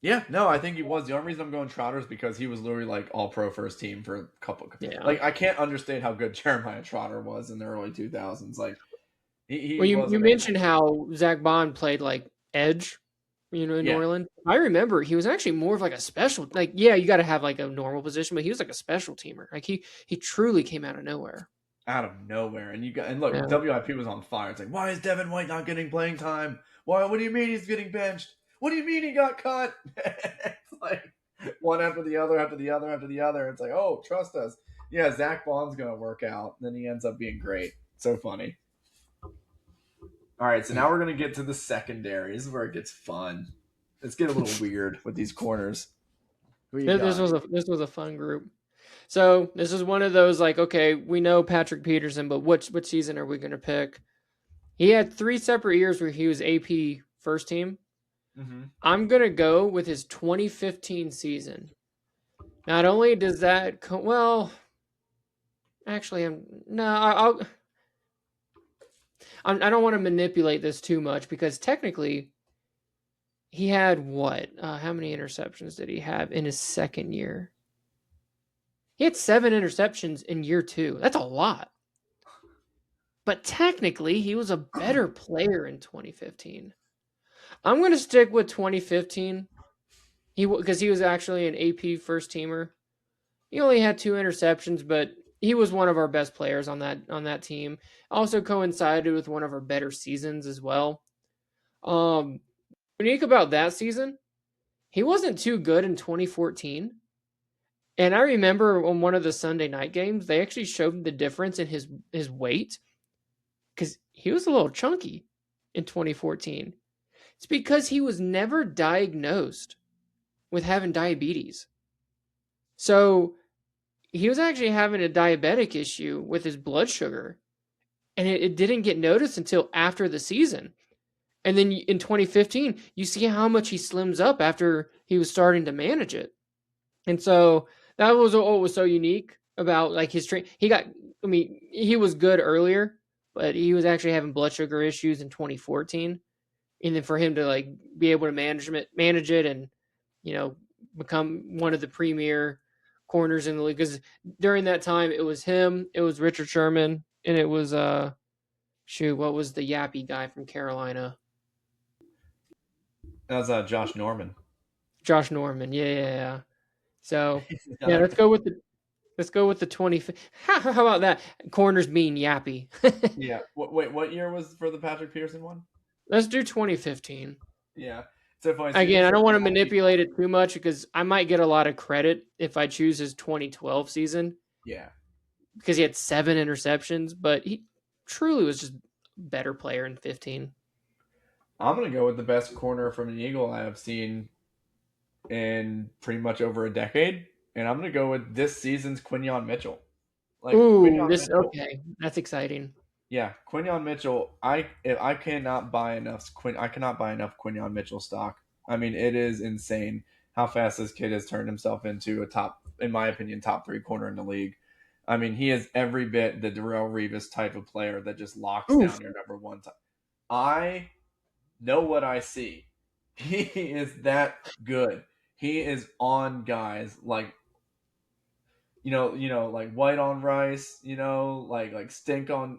S3: Yeah, no, I think he was. The only reason I'm going Trotter is because he was literally like all-pro first team for a couple.
S2: Yeah.
S3: Like, I can't understand how good Jeremiah Trotter was in the early 2000s. Like,
S2: you mentioned how Zach Bond played like edge, in New Orleans. I remember he was actually more of like a special. Like, yeah, you got to have like a normal position, but he was like a special teamer. Like he truly came out of nowhere.
S3: Out of nowhere, and look, yeah. WIP was on fire. It's like, why is Devin White not getting playing time? Why? What do you mean he's getting benched? What do you mean he got cut? It's like one after the other, after the other, after the other. It's like, oh, trust us. Yeah, Zach Bond's gonna work out. And then he ends up being great. So funny. All right, so now we're gonna get to the secondary. This is where it gets fun. Let's get a little weird with these corners.
S2: This was a fun group. So this is one of those like, okay, we know Patrick Peterson, but which season are we going to pick? He had 3 separate years where he was AP first team.
S3: Mm-hmm.
S2: I'm going to go with his 2015 season. Not only does that, actually, I don't want to manipulate this too much because technically he had what? How many interceptions did he have in his second year? He had 7 interceptions in year 2. That's a lot. But technically, he was a better player in 2015. I'm going to stick with 2015 because he was actually an AP first teamer. He only had 2 interceptions, but he was one of our best players on that team. Also coincided with one of our better seasons as well. Unique about that season, he wasn't too good in 2014. And I remember on one of the Sunday night games, they actually showed the difference in his weight because he was a little chunky in 2014. It's because he was never diagnosed with having diabetes. So he was actually having a diabetic issue with his blood sugar, and it didn't get noticed until after the season. And then in 2015, you see how much he slims up after he was starting to manage it. And so that was what was so unique about like his train. He was good earlier, but he was actually having blood sugar issues in 2014. And then for him to like be able to manage it and, become one of the premier corners in the league. Because during that time, it was him, it was Richard Sherman, and it was, what was the yappy guy from Carolina?
S3: That was Josh Norman.
S2: Josh Norman, yeah. So yeah, let's go with the 20. How about that? Corners mean yappy.
S3: Yeah. What year was for the Patrick Peterson one?
S2: Let's do 2015.
S3: Yeah. So funny.
S2: Again, I don't want to manipulate it too much because I might get a lot of credit if I choose his 2012 season.
S3: Yeah.
S2: Because he had 7 interceptions, but he truly was just a better player in 15.
S3: I'm going to go with the best corner from an Eagle I have seen in pretty much over a decade. And I'm going to go with this season's Quinyon Mitchell.
S2: Okay. That's exciting.
S3: Yeah, Quinyon Mitchell. I cannot buy enough Quinyon Mitchell stock. I mean, it is insane how fast this kid has turned himself into a top, in my opinion, top 3 corner in the league. I mean, he is every bit the Darrelle Revis type of player that just locks down your number one. I know what I see. He is that good. He is on guys like, like white on rice, like stink on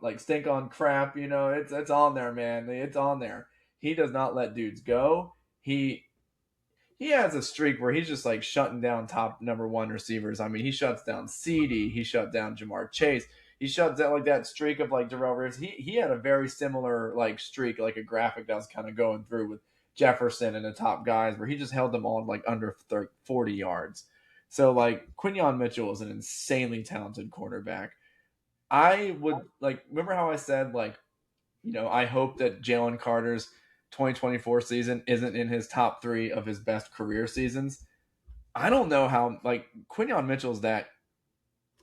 S3: crap, it's on there, man. It's on there. He does not let dudes go. He has a streak where he's just like shutting down top number 1 receivers. I mean, he shuts down CD, he shut down Jamar Chase. He shuts down like that streak of like Darrelle Revis. He had a very similar like streak, like a graphic that was kind of going through with Jefferson and the top guys where he just held them all like under 40 yards. So like Quinyon Mitchell is an insanely talented cornerback. I would remember how I said I hope that Jalen Carter's 2024 season isn't in his top 3 of his best career seasons. I don't know how Quinyon Mitchell's that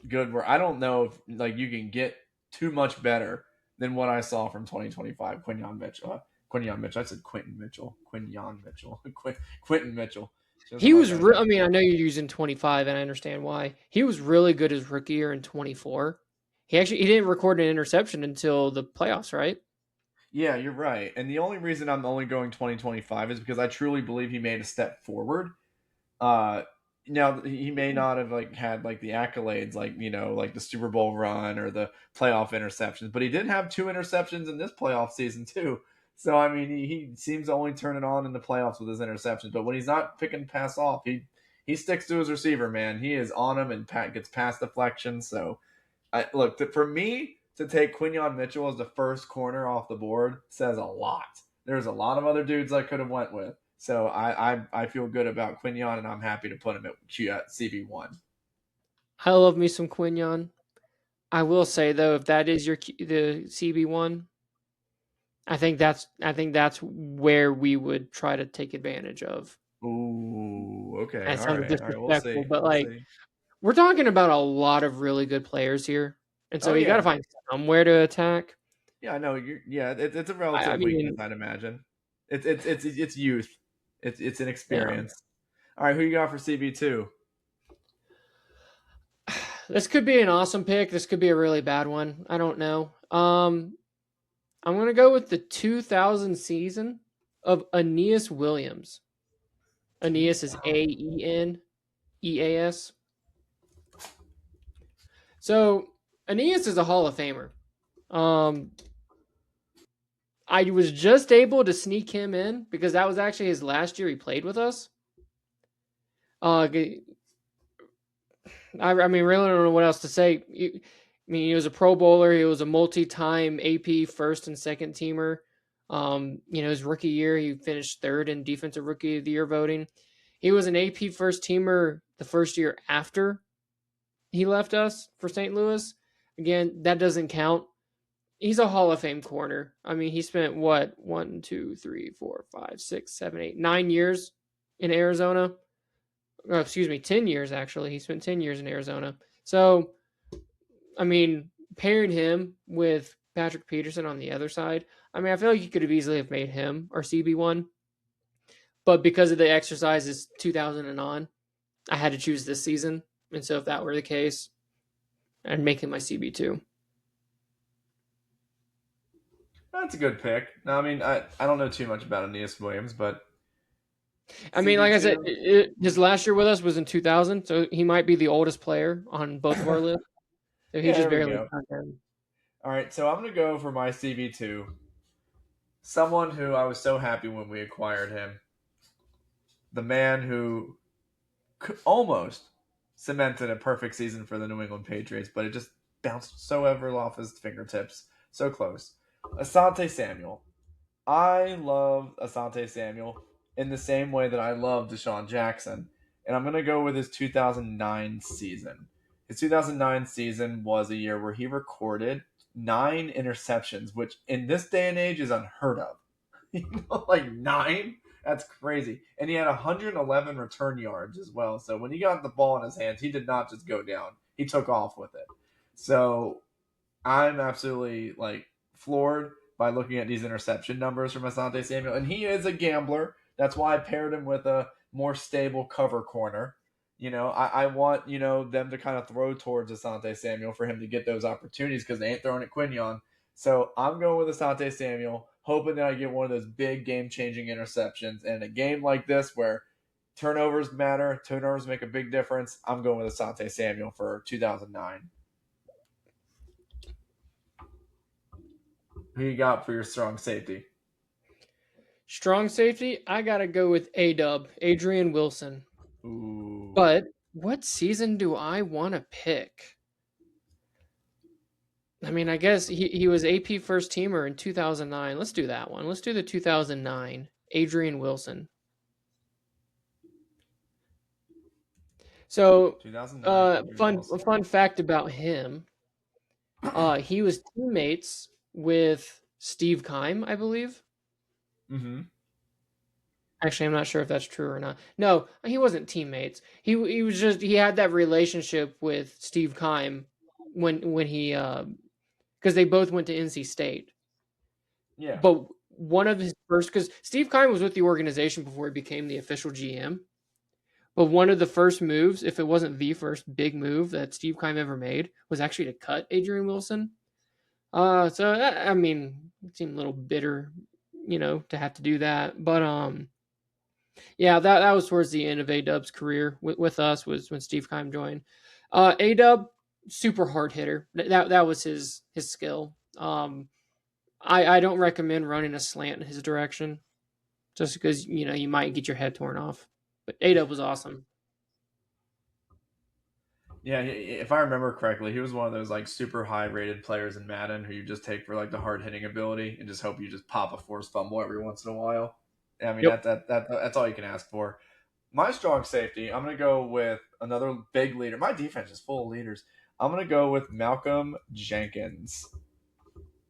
S3: good where I don't know if you can get too much better than what I saw from 2025 Quinyon Mitchell. I said Quinton Mitchell. Quinyon Mitchell. Quinton Mitchell.
S2: He was I know you're using 25 and I understand why. He was really good his rookie year in 24. He didn't record an interception until the playoffs, right?
S3: Yeah, you're right. And the only reason I'm only going 2025 is because I truly believe he made a step forward. Now he may not have had the accolades like the Super Bowl run or the playoff interceptions, but he did have 2 interceptions in this playoff season too. So I mean, he seems to only turn it on in the playoffs with his interceptions. But when he's not picking pass off, he sticks to his receiver, man. He is on him and gets pass deflections. So for me to take Quinyon Mitchell as the first corner off the board says a lot. There's a lot of other dudes I could have went with. So I feel good about Quinyon, and I'm happy to put him at CB1.
S2: I love me some Quinyon. I will say though, if that is the CB1, I think that's where we would try to take advantage of.
S3: Ooh, okay.
S2: That sounds disrespectful, but we're talking about a lot of really good players here, and so you got to find somewhere to attack.
S3: Yeah, I know. It's a relative weakness, I'd imagine. It's youth. It's an experience. Yeah. All right, who you got for CB2?
S2: This could be an awesome pick. This could be a really bad one. I don't know. I'm going to go with the 2000 season of Aeneas Williams. Aeneas is Aeneas. So Aeneas is a Hall of Famer. I was just able to sneak him in because that was actually his last year he played with us. I mean, really don't know what else to say. He was a Pro Bowler. He was a multi-time AP first and second teamer. His rookie year, he finished 3rd in Defensive Rookie of the Year voting. He was an AP first teamer the first year after he left us for St. Louis. Again, that doesn't count. He's a Hall of Fame corner. I mean, he spent 9 years in Arizona. 10 years actually. He spent 10 years in Arizona. So, I mean, pairing him with Patrick Peterson on the other side, I mean, I feel like you could have easily have made him our CB1, but because of the exercises 2000 and on, I had to choose this season. And so if that were the case, I'd make him my CB2.
S3: That's a good pick. No, I mean, I don't know too much about Aeneas Williams, but
S2: I mean, like I said,
S3: CB2.
S2: his last year with us was in 2000, so he might be the oldest player on both of our lists. So he
S3: Yeah,
S2: just
S3: there we
S2: barely
S3: go.
S2: turned him.
S3: All right, so I'm going to go for my CB2. Someone who I was so happy when we acquired him. The man who almost cemented a perfect season for the New England Patriots, but it just bounced so ever off his fingertips. So close. Asante Samuel. I love Asante Samuel in the same way that I love Deshaun Jackson. And I'm going to go with his 2009 season. His 2009 season was a year where he recorded 9 interceptions, which in this day and age is unheard of. Like 9? That's crazy. And he had 111 return yards as well. So when he got the ball in his hands, he did not just go down. He took off with it. So I'm absolutely like floored by looking at these interception numbers from Asante Samuel. And he is a gambler. That's why I paired him with a more stable cover corner. I want, them to kind of throw towards Asante Samuel for him to get those opportunities because they ain't throwing at Quinion. So I'm going with Asante Samuel, hoping that I get one of those big game-changing interceptions. And a game like this where turnovers matter, turnovers make a big difference, I'm going with Asante Samuel for 2009. Who you got for your strong safety?
S2: Strong safety, I got to go with A-Dub, Adrian Wilson.
S3: Ooh.
S2: But what season do I want to pick? I mean, I guess he was AP first teamer in 2009. Let's do that one. Let's do the 2009, Adrian Wilson. So, fun fact about him. He was teammates with Steve Keim, I believe.
S3: Mm-hmm.
S2: Actually, I'm not sure if that's true or not. No, he wasn't teammates. He was just he had that relationship with Steve Keim when he because they both went to NC State.
S3: Yeah.
S2: But one of his first, because Steve Keim was with the organization before he became the official GM. But one of the first moves, if it wasn't the first big move that Steve Keim ever made, was actually to cut Adrian Wilson. So I mean, it seemed a little bitter, to have to do that. But yeah, that was towards the end of A-Dub's career with us was when Steve Keim joined. A-Dub, super hard hitter. That was his skill. I don't recommend running a slant in his direction, just because you might get your head torn off. But A-Dub was awesome.
S3: Yeah, if I remember correctly, he was one of those like super high rated players in Madden who you just take for like the hard hitting ability and just hope you just pop a forced fumble every once in a while. I mean,
S2: Yep.
S3: that's all you can ask for. My strong safety, I'm going to go with another big leader. My defense is full of leaders. I'm going to go with Malcolm Jenkins.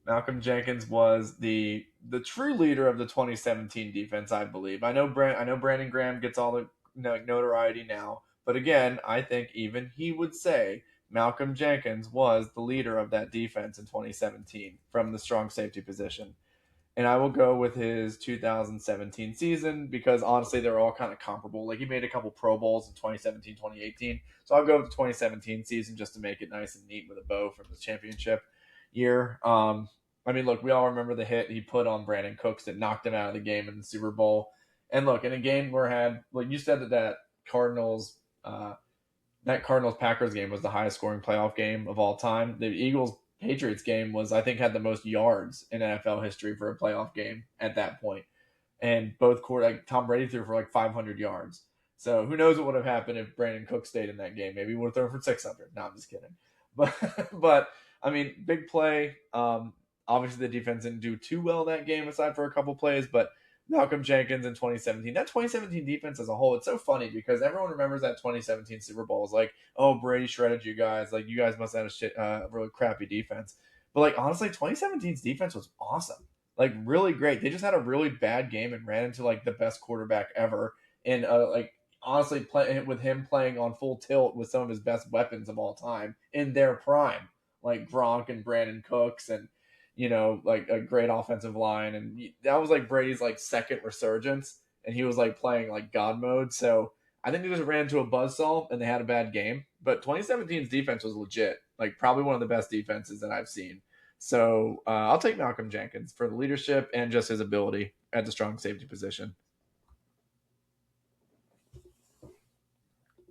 S3: Malcolm Jenkins was the true leader of the 2017 defense, I believe. I know Brandon Graham gets all the notoriety now, but again, I think even he would say Malcolm Jenkins was the leader of that defense in 2017 from the strong safety position. And I will go with his 2017 season because honestly, they're all kind of comparable. Like he made a couple Pro Bowls in 2017, 2018. So I'll go with the 2017 season just to make it nice and neat with a bow from the championship year. I mean, look, we all remember the hit he put on Brandon Cooks that knocked him out of the game in the Super Bowl. And look, in a game where like you said that Cardinals Packers game was the highest scoring playoff game of all time. The Eagles Patriots game I think had the most yards in NFL history for a playoff game at that point. And both Tom Brady threw for like 500 yards. So who knows what would have happened if Brandon Cook stayed in that game? Maybe he would have thrown for 600. No, I'm just kidding. But I mean, big play. Obviously, the defense didn't do too well that game aside for a couple plays, but Malcolm Jenkins in 2017. That 2017 defense as a whole, it's so funny because everyone remembers that 2017 Super Bowl is like, oh, Brady shredded you guys. Like, you guys must have had a really crappy defense. But, like, honestly, 2017's defense was awesome. Like, really great. They just had a really bad game and ran into, like, the best quarterback ever in, honestly, with him playing on full tilt with some of his best weapons of all time in their prime, like Gronk and Brandon Cooks, and like a great offensive line, and that was like Brady's like second resurgence, and he was like playing like God mode. So I think they just ran into a buzzsaw and they had a bad game. But 2017's defense was legit, like probably one of the best defenses that I've seen. So I'll take Malcolm Jenkins for the leadership and just his ability at the strong safety position.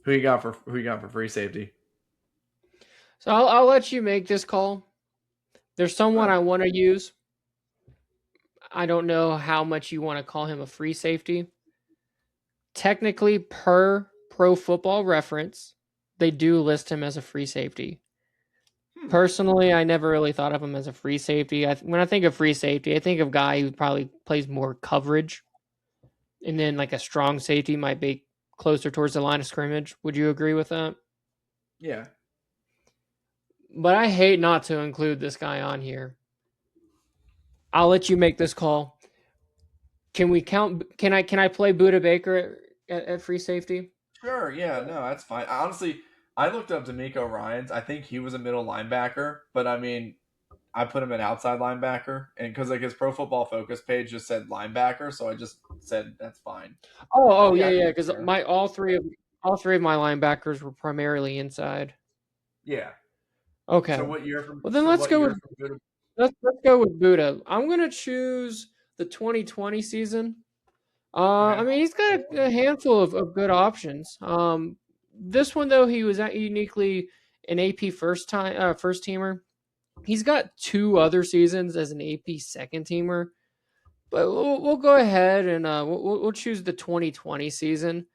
S3: Who you got for free safety?
S2: So I'll let you make this call. There's someone I want to use. I don't know how much you want to call him a free safety. Technically, per Pro Football Reference, they do list him as a free safety. Personally, I never really thought of him as a free safety. When I think of free safety, I think of a guy who probably plays more coverage. And then like a strong safety might be closer towards the line of scrimmage. Would you agree with that?
S3: Yeah.
S2: But I hate not to include this guy on here. I'll let you make this call. Can we count? Can I play Budda Baker at free safety?
S3: Sure. Yeah. No, that's fine. Honestly, I looked up D'Amico Ryans. I think he was a middle linebacker, but I mean, I put him at outside linebacker, and because like his Pro Football Focus page just said linebacker, so I just said that's fine.
S2: Yeah. Because all three of my linebackers were primarily inside.
S3: Yeah.
S2: Okay.
S3: So what year from?
S2: Well, then let's go with let's go with Budda. I'm gonna choose the 2020 season. I mean, he's got a handful of good options. This one though, he was uniquely an AP first teamer. He's got 2 other seasons as an AP second teamer, but we'll go ahead and we'll choose the 2020 season.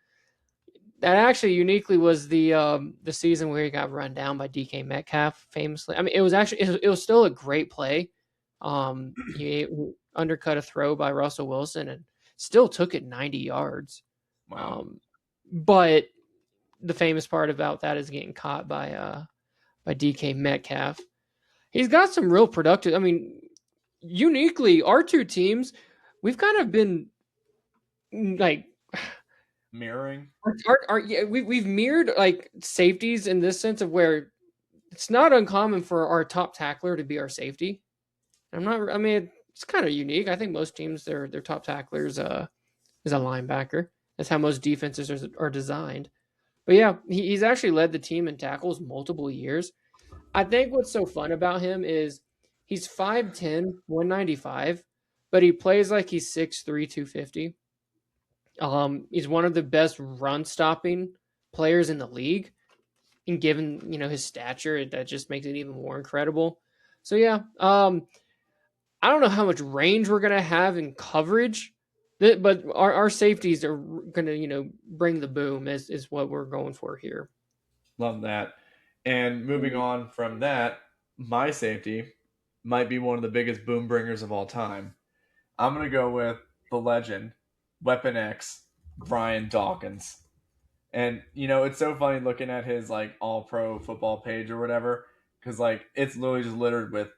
S2: That actually uniquely was the season where he got run down by DK Metcalf famously. I mean, it was still a great play. He undercut a throw by Russell Wilson and still took it 90 yards.
S3: Wow.
S2: But the famous part about that is getting caught by DK Metcalf. He's got some real productive. I mean, uniquely, our 2 teams, we've kind of been like
S3: mirroring.
S2: We've mirrored like safeties in this sense of where it's not uncommon for our top tackler to be our safety. I mean, it's kind of unique. I think most teams their top tackler is a linebacker. That's how most defenses are designed. But yeah, he's actually led the team in tackles multiple years. I think what's so fun about him is he's 5'10", 195, but he plays like he's 6'3", 250. He's one of the best run stopping players in the league, and given his stature, that just makes it even more incredible. So yeah, I don't know how much range we're gonna have in coverage, but our safeties are gonna bring the boom is what we're going for here.
S3: Love that. And moving on from that, my safety might be one of the biggest boom bringers of all time. I'm gonna go with the legend, Weapon X, Brian Dawkins. And it's so funny looking at his like all pro football page or whatever, because like it's literally just littered with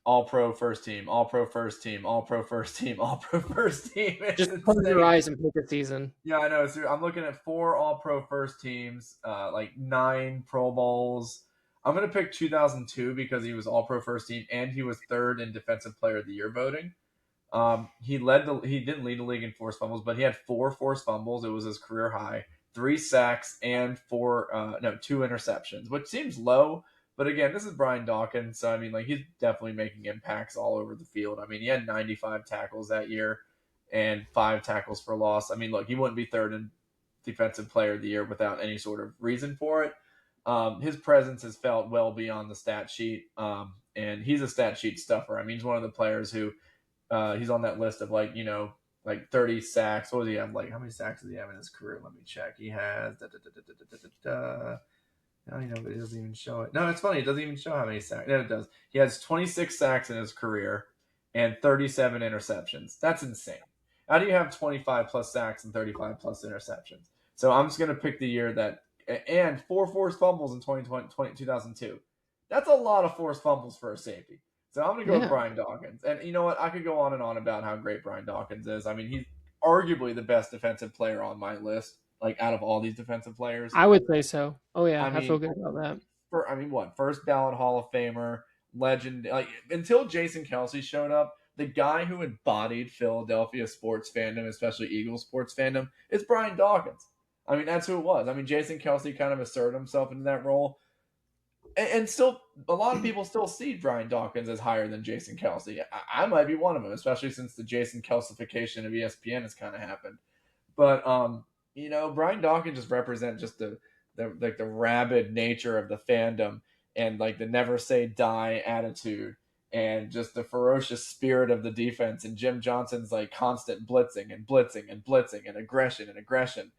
S3: all pro first team, all pro first team, all pro first team, all pro first team.
S2: Just close your eyes and pick a season.
S3: Yeah, I know. So I'm looking at 4 all pro first teams, like 9 Pro Bowls. I'm gonna pick 2002 because he was all pro first team and he was 3rd in defensive player of the year voting. He didn't lead the league in forced fumbles, but he had 4 forced fumbles. It was his career high, 3 sacks and 2 interceptions, which seems low. But again, this is Brian Dawkins, so I mean, like he's definitely making impacts all over the field. I mean, he had 95 tackles that year and 5 tackles for loss. I mean, look, he wouldn't be 3rd in defensive player of the year without any sort of reason for it. His presence is felt well beyond the stat sheet, and he's a stat sheet stuffer. I mean, he's one of the players who he's on that list of like 30 sacks. What does he have? Like how many sacks does he have in his career? Let me check. He has but it doesn't even show it. No, it's funny. It doesn't even show how many sacks. No, it does. He has 26 sacks in his career and 37 interceptions. That's insane. How do you have 25 plus sacks and 35 plus interceptions? So I'm just going to pick the year that – and 4 forced fumbles in 2002. That's a lot of forced fumbles for a safety. So I'm going to go with Brian Dawkins. And you know what? I could go on and on about how great Brian Dawkins is. I mean, he's arguably the best defensive player on my list. like out of all these defensive players.
S2: I would say so. Oh yeah,
S3: I
S2: I feel
S3: mean,
S2: good about that.
S3: first ballot Hall of Famer, legend. Like until Jason Kelsey showed up, the guy who embodied Philadelphia sports fandom, especially Eagles sports fandom, is Brian Dawkins. I mean, that's who it was. I mean, Jason Kelsey kind of asserted himself into that role, and still, a lot of people still see Brian Dawkins as higher than Jason Kelsey. I might be one of them, especially since the Jason Kelsification of ESPN has kind of happened. But Brian Dawkins just represents just the rabid nature of the fandom and like the never say die attitude and just the ferocious spirit of the defense and Jim Johnson's like constant blitzing and blitzing and blitzing and aggression.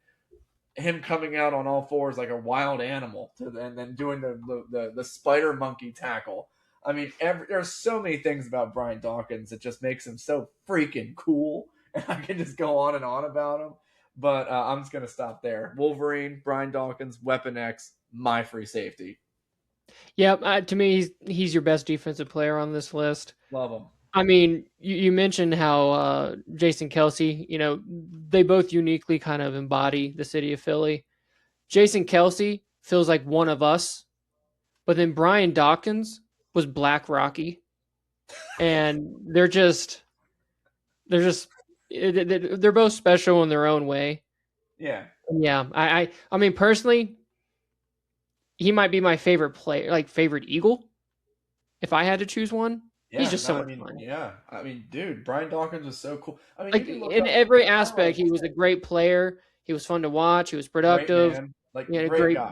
S3: Him coming out on all fours like a wild animal and then doing the spider monkey tackle. I mean, there's so many things about Brian Dawkins that just makes him so freaking cool. And I can just go on and on about him. But I'm just going to stop there. Wolverine, Brian Dawkins, Weapon X, my free safety.
S2: Yeah, to me, he's your best defensive player on this list.
S3: Love him.
S2: I mean, you mentioned how Jason Kelsey, they both uniquely kind of embody the city of Philly. Jason Kelsey feels like one of us, but then Brian Dawkins was Black Rocky, and they're both special in their own way.
S3: Yeah.
S2: Yeah. I mean, personally, he might be my favorite player, like favorite Eagle. If I had to choose one, he's just so much fun.
S3: Yeah. I mean, dude, Brian Dawkins was so cool. I mean,
S2: like in every aspect, he was a great player. He was fun to watch. He was productive.
S3: Great man. Like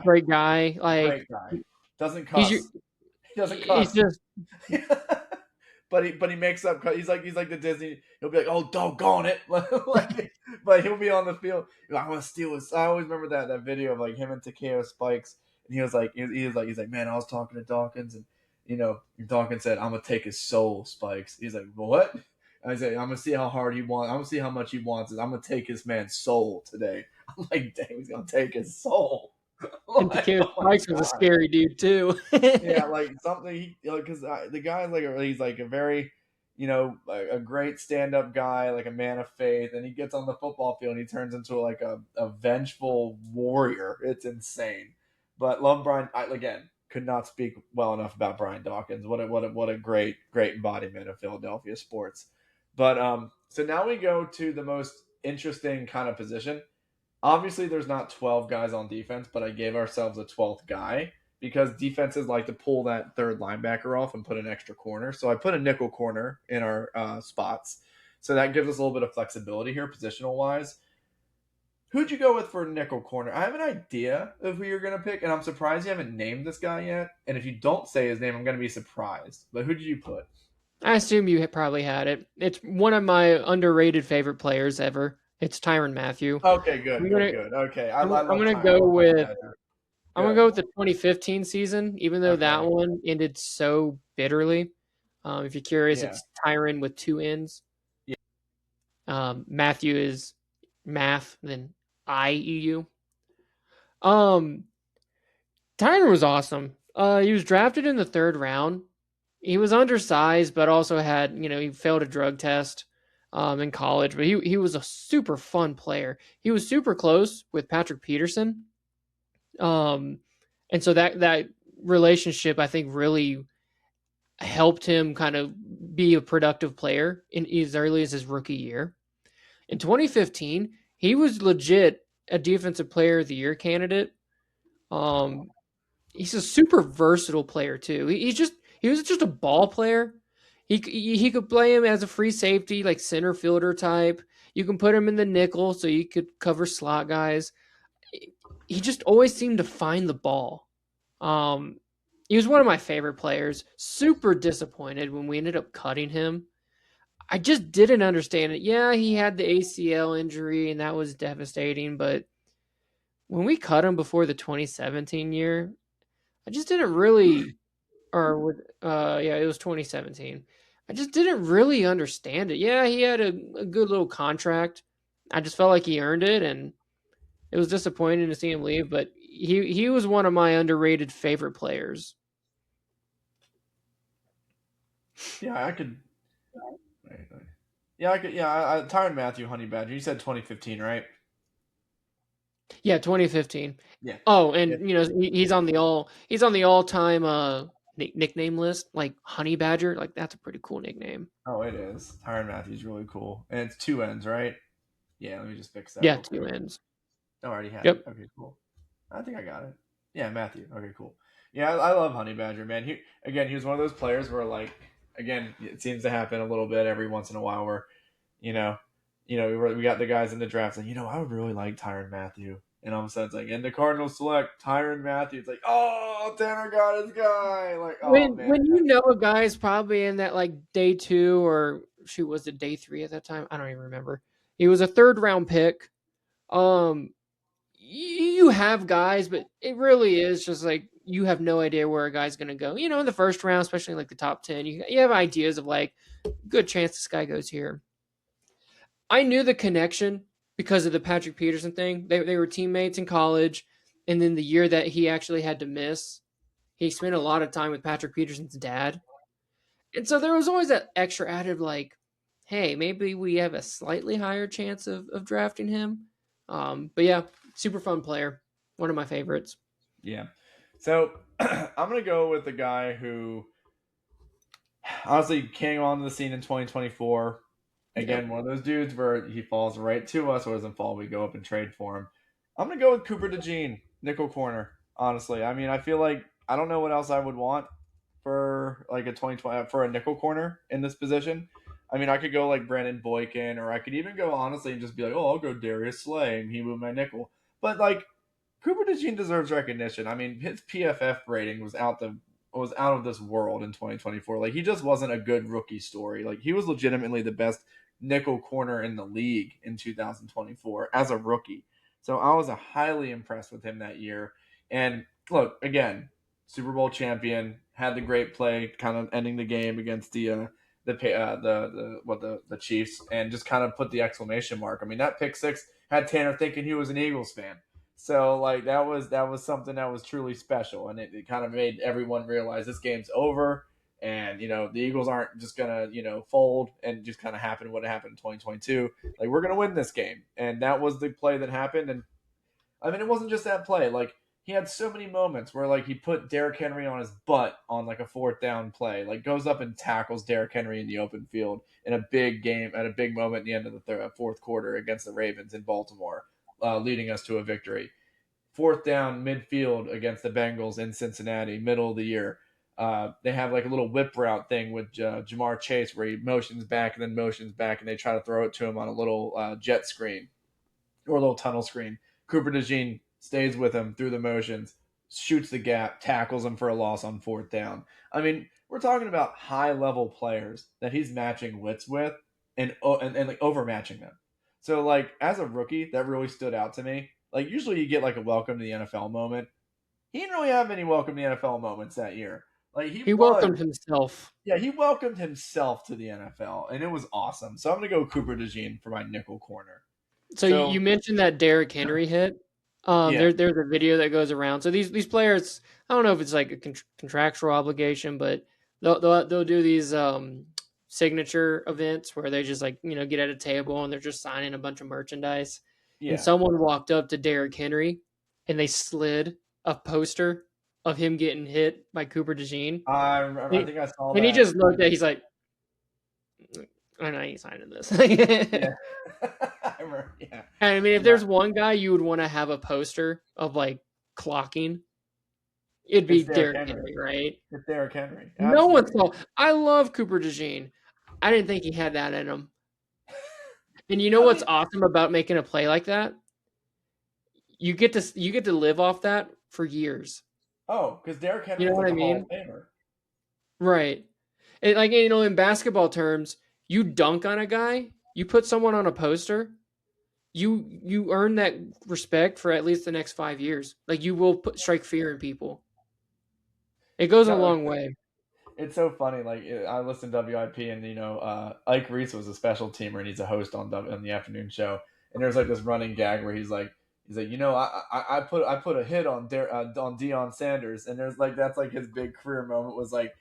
S2: great guy. Like
S3: great guy. Doesn't cuss. He doesn't cuss.
S2: He's just.
S3: But he makes up. He's like the Disney. He'll be like, "Oh, doggone it!" but he'll be on the field. I want to steal his. I always remember that video of like him and Takeo Spikes, and he's like, man, I was talking to Dawkins, and Dawkins said, "I'm gonna take his soul, Spikes." He's like, "What?" I said, "I'm gonna see how hard he wants. I'm gonna see how much he wants. I'm gonna take his man's soul today." I'm like, "Dang, he's gonna take his soul."
S2: And Takeo Spikes was a scary dude too.
S3: Yeah, like something because the guy he's like a very, a great stand-up guy, like a man of faith, and he gets on the football field and he turns into like a vengeful warrior. It's insane. But love Brian. Again, could not speak well enough about Brian Dawkins. What a great embodiment of Philadelphia sports. But so now we go to the most interesting kind of position. Obviously, there's not 12 guys on defense, but I gave ourselves a 12th guy because defenses like to pull that third linebacker off and put an extra corner. So I put a nickel corner in our spots. So that gives us a little bit of flexibility here, positional wise. Who'd you go with for nickel corner? I have an idea of who you're going to pick, and I'm surprised you haven't named this guy yet. And if you don't say his name, I'm going to be surprised. But who did you put?
S2: I assume you probably had it. It's one of my underrated favorite players ever. It's Tyrann Mathieu.
S3: Okay, good. Okay,
S2: I'm going to go with. I'm going to go with the 2015 season, even though that one ended so bitterly. If you're curious, it's Tyrann with 2 N's. Yeah. Mathieu is math, then IEU. Tyrann was awesome. He was drafted in the 3rd round. He was undersized, but also had, he failed a drug test in college, but he was a super fun player. He was super close with Patrick Peterson. And so that relationship, I think, really helped him kind of be a productive player in as early as his rookie year. In 2015, he was legit a defensive player of the year candidate. He's a super versatile player too. He was just a ball player. He could play him as a free safety, like center fielder type. You can put him in the nickel so you could cover slot guys. He just always seemed to find the ball. He was one of my favorite players. Super disappointed when we ended up cutting him. I just didn't understand it. Yeah, he had the ACL injury, and that was devastating. But when we cut him before the 2017 year, I just didn't really... it was 2017. I just didn't really understand it. Yeah, he had a good little contract. I just felt like he earned it, and it was disappointing to see him leave, but he was one of my underrated favorite players.
S3: Yeah, I could. Yeah, I could. Yeah, Tyrann Mathieu, Honey Badger. You said 2015, right?
S2: Yeah, 2015.
S3: Yeah.
S2: Oh,
S3: Yeah.
S2: and he's on the all-time nickname list, like Honey Badger. Like that's a pretty cool nickname.
S3: Oh, it is. Tyrann Mathieu's really cool, and it's 2 N's, right? Yeah. Let me just fix that
S2: Yeah,
S3: real quick.
S2: 2 N's.
S3: I already had it.
S2: Yep.
S3: Okay, cool. I think I got it. Yeah, Mathieu. Okay, cool. Yeah, I love Honey Badger, man. He was one of those players where like again, it seems to happen a little bit every once in a while where, you know, we got the guys in the draft saying, I would really like Tyrann Mathieu. And all of a sudden it's like, and the Cardinals select Tyrann Mathieu. It's like, oh, Tanner got his guy. Like, oh man.
S2: When a guy's probably in that like day 2 or was it day 3 at that time? I don't even remember. He was a 3rd round pick. You have guys, but it really is just like you have no idea where a guy's going to go. In the first round, especially like the top 10, you have ideas of like good chance this guy goes here. I knew the connection because of the Patrick Peterson thing. They were teammates in college, and then the year that he actually had to miss, he spent a lot of time with Patrick Peterson's dad. And so there was always that extra added like, hey, maybe we have a slightly higher chance of drafting him. But yeah, super fun player. One of my favorites.
S3: Yeah. So I'm going to go with the guy who honestly came onto the scene in 2024. Again, one of those dudes where he falls right to us or doesn't fall. We go up and trade for him. I'm going to go with Cooper DeJean, nickel corner, honestly. I mean, I feel like I don't know what else I would want for like a 2020 for a nickel corner in this position. I mean, I could go like Brandon Boykin, or I could even go honestly and just be like, oh, I'll go Darius Slay and he moved my nickel. But like Cooper DeJean deserves recognition. I mean, his PFF rating was out of this world in 2024. Like he just wasn't a good rookie story. Like he was legitimately the best nickel corner in the league in 2024 as a rookie. So I was highly impressed with him that year. And look, again, Super Bowl champion, had the great play, kind of ending the game against the Chiefs, and just kind of put the exclamation mark. I mean, that pick six had Tanner thinking he was an Eagles fan. So like that was something that was truly special, and it kind of made everyone realize this game's over, and the Eagles aren't just gonna fold and just kind of happen what happened in 2022. Like we're gonna win this game, and that was the play that happened. And I mean, it wasn't just that play. Like he had so many moments where like he put Derrick Henry on his butt on like a 4th down play, like goes up and tackles Derrick Henry in the open field in a big game at a big moment at the end of the fourth quarter against the Ravens in Baltimore, leading us to a victory. 4th down midfield against the Bengals in Cincinnati, middle of the year. They have like a little whip route thing with Jamar Chase where he motions back and then motions back, and they try to throw it to him on a little jet screen or a little tunnel screen. Cooper DeJean stays with him through the motions, shoots the gap, tackles him for a loss on 4th down. I mean, we're talking about high-level players that he's matching wits with and like overmatching them. So, like, as a rookie, that really stood out to me. Like, usually you get, like, a welcome to the NFL moment. He didn't really have any welcome to the NFL moments that year. Like,
S2: he welcomed himself.
S3: Yeah, he welcomed himself to the NFL, and it was awesome. So I'm going to go Cooper DeJean for my nickel corner.
S2: So you mentioned that Derrick Henry hit. There's a video that goes around. So these players, I don't know if it's like a contractual obligation, but they'll do these signature events where they just like get at a table and they're just signing a bunch of merchandise. Yeah. And someone walked up to Derrick Henry and they slid a poster of him getting hit by Cooper DeJean.
S3: I think I saw that.
S2: And he just looked at. He's like, I know he's signing this.
S3: Yeah.
S2: Yeah. I mean, if there's one guy you would want to have a poster of like clocking, it'd be Derrick Henry, right?
S3: It's Derrick Henry.
S2: Absolutely. No one saw. I love Cooper DeJean. I didn't think he had that in him. And you know what's awesome about making a play like that? You get to live off that for years.
S3: Oh, because Derrick Henry,
S2: you know what I mean? Right. And like in basketball terms, you dunk on a guy, you put someone on a poster, you earn that respect for at least the next 5 years. Like you will strike fear in people. It goes a long way.
S3: It's so funny. Like I listen to WIP, and Ike Reese was a special teamer, and he's a host on the afternoon show. And there's like this running gag where he's like, I put a hit on Deion Sanders, and there's like that's like his big career moment was like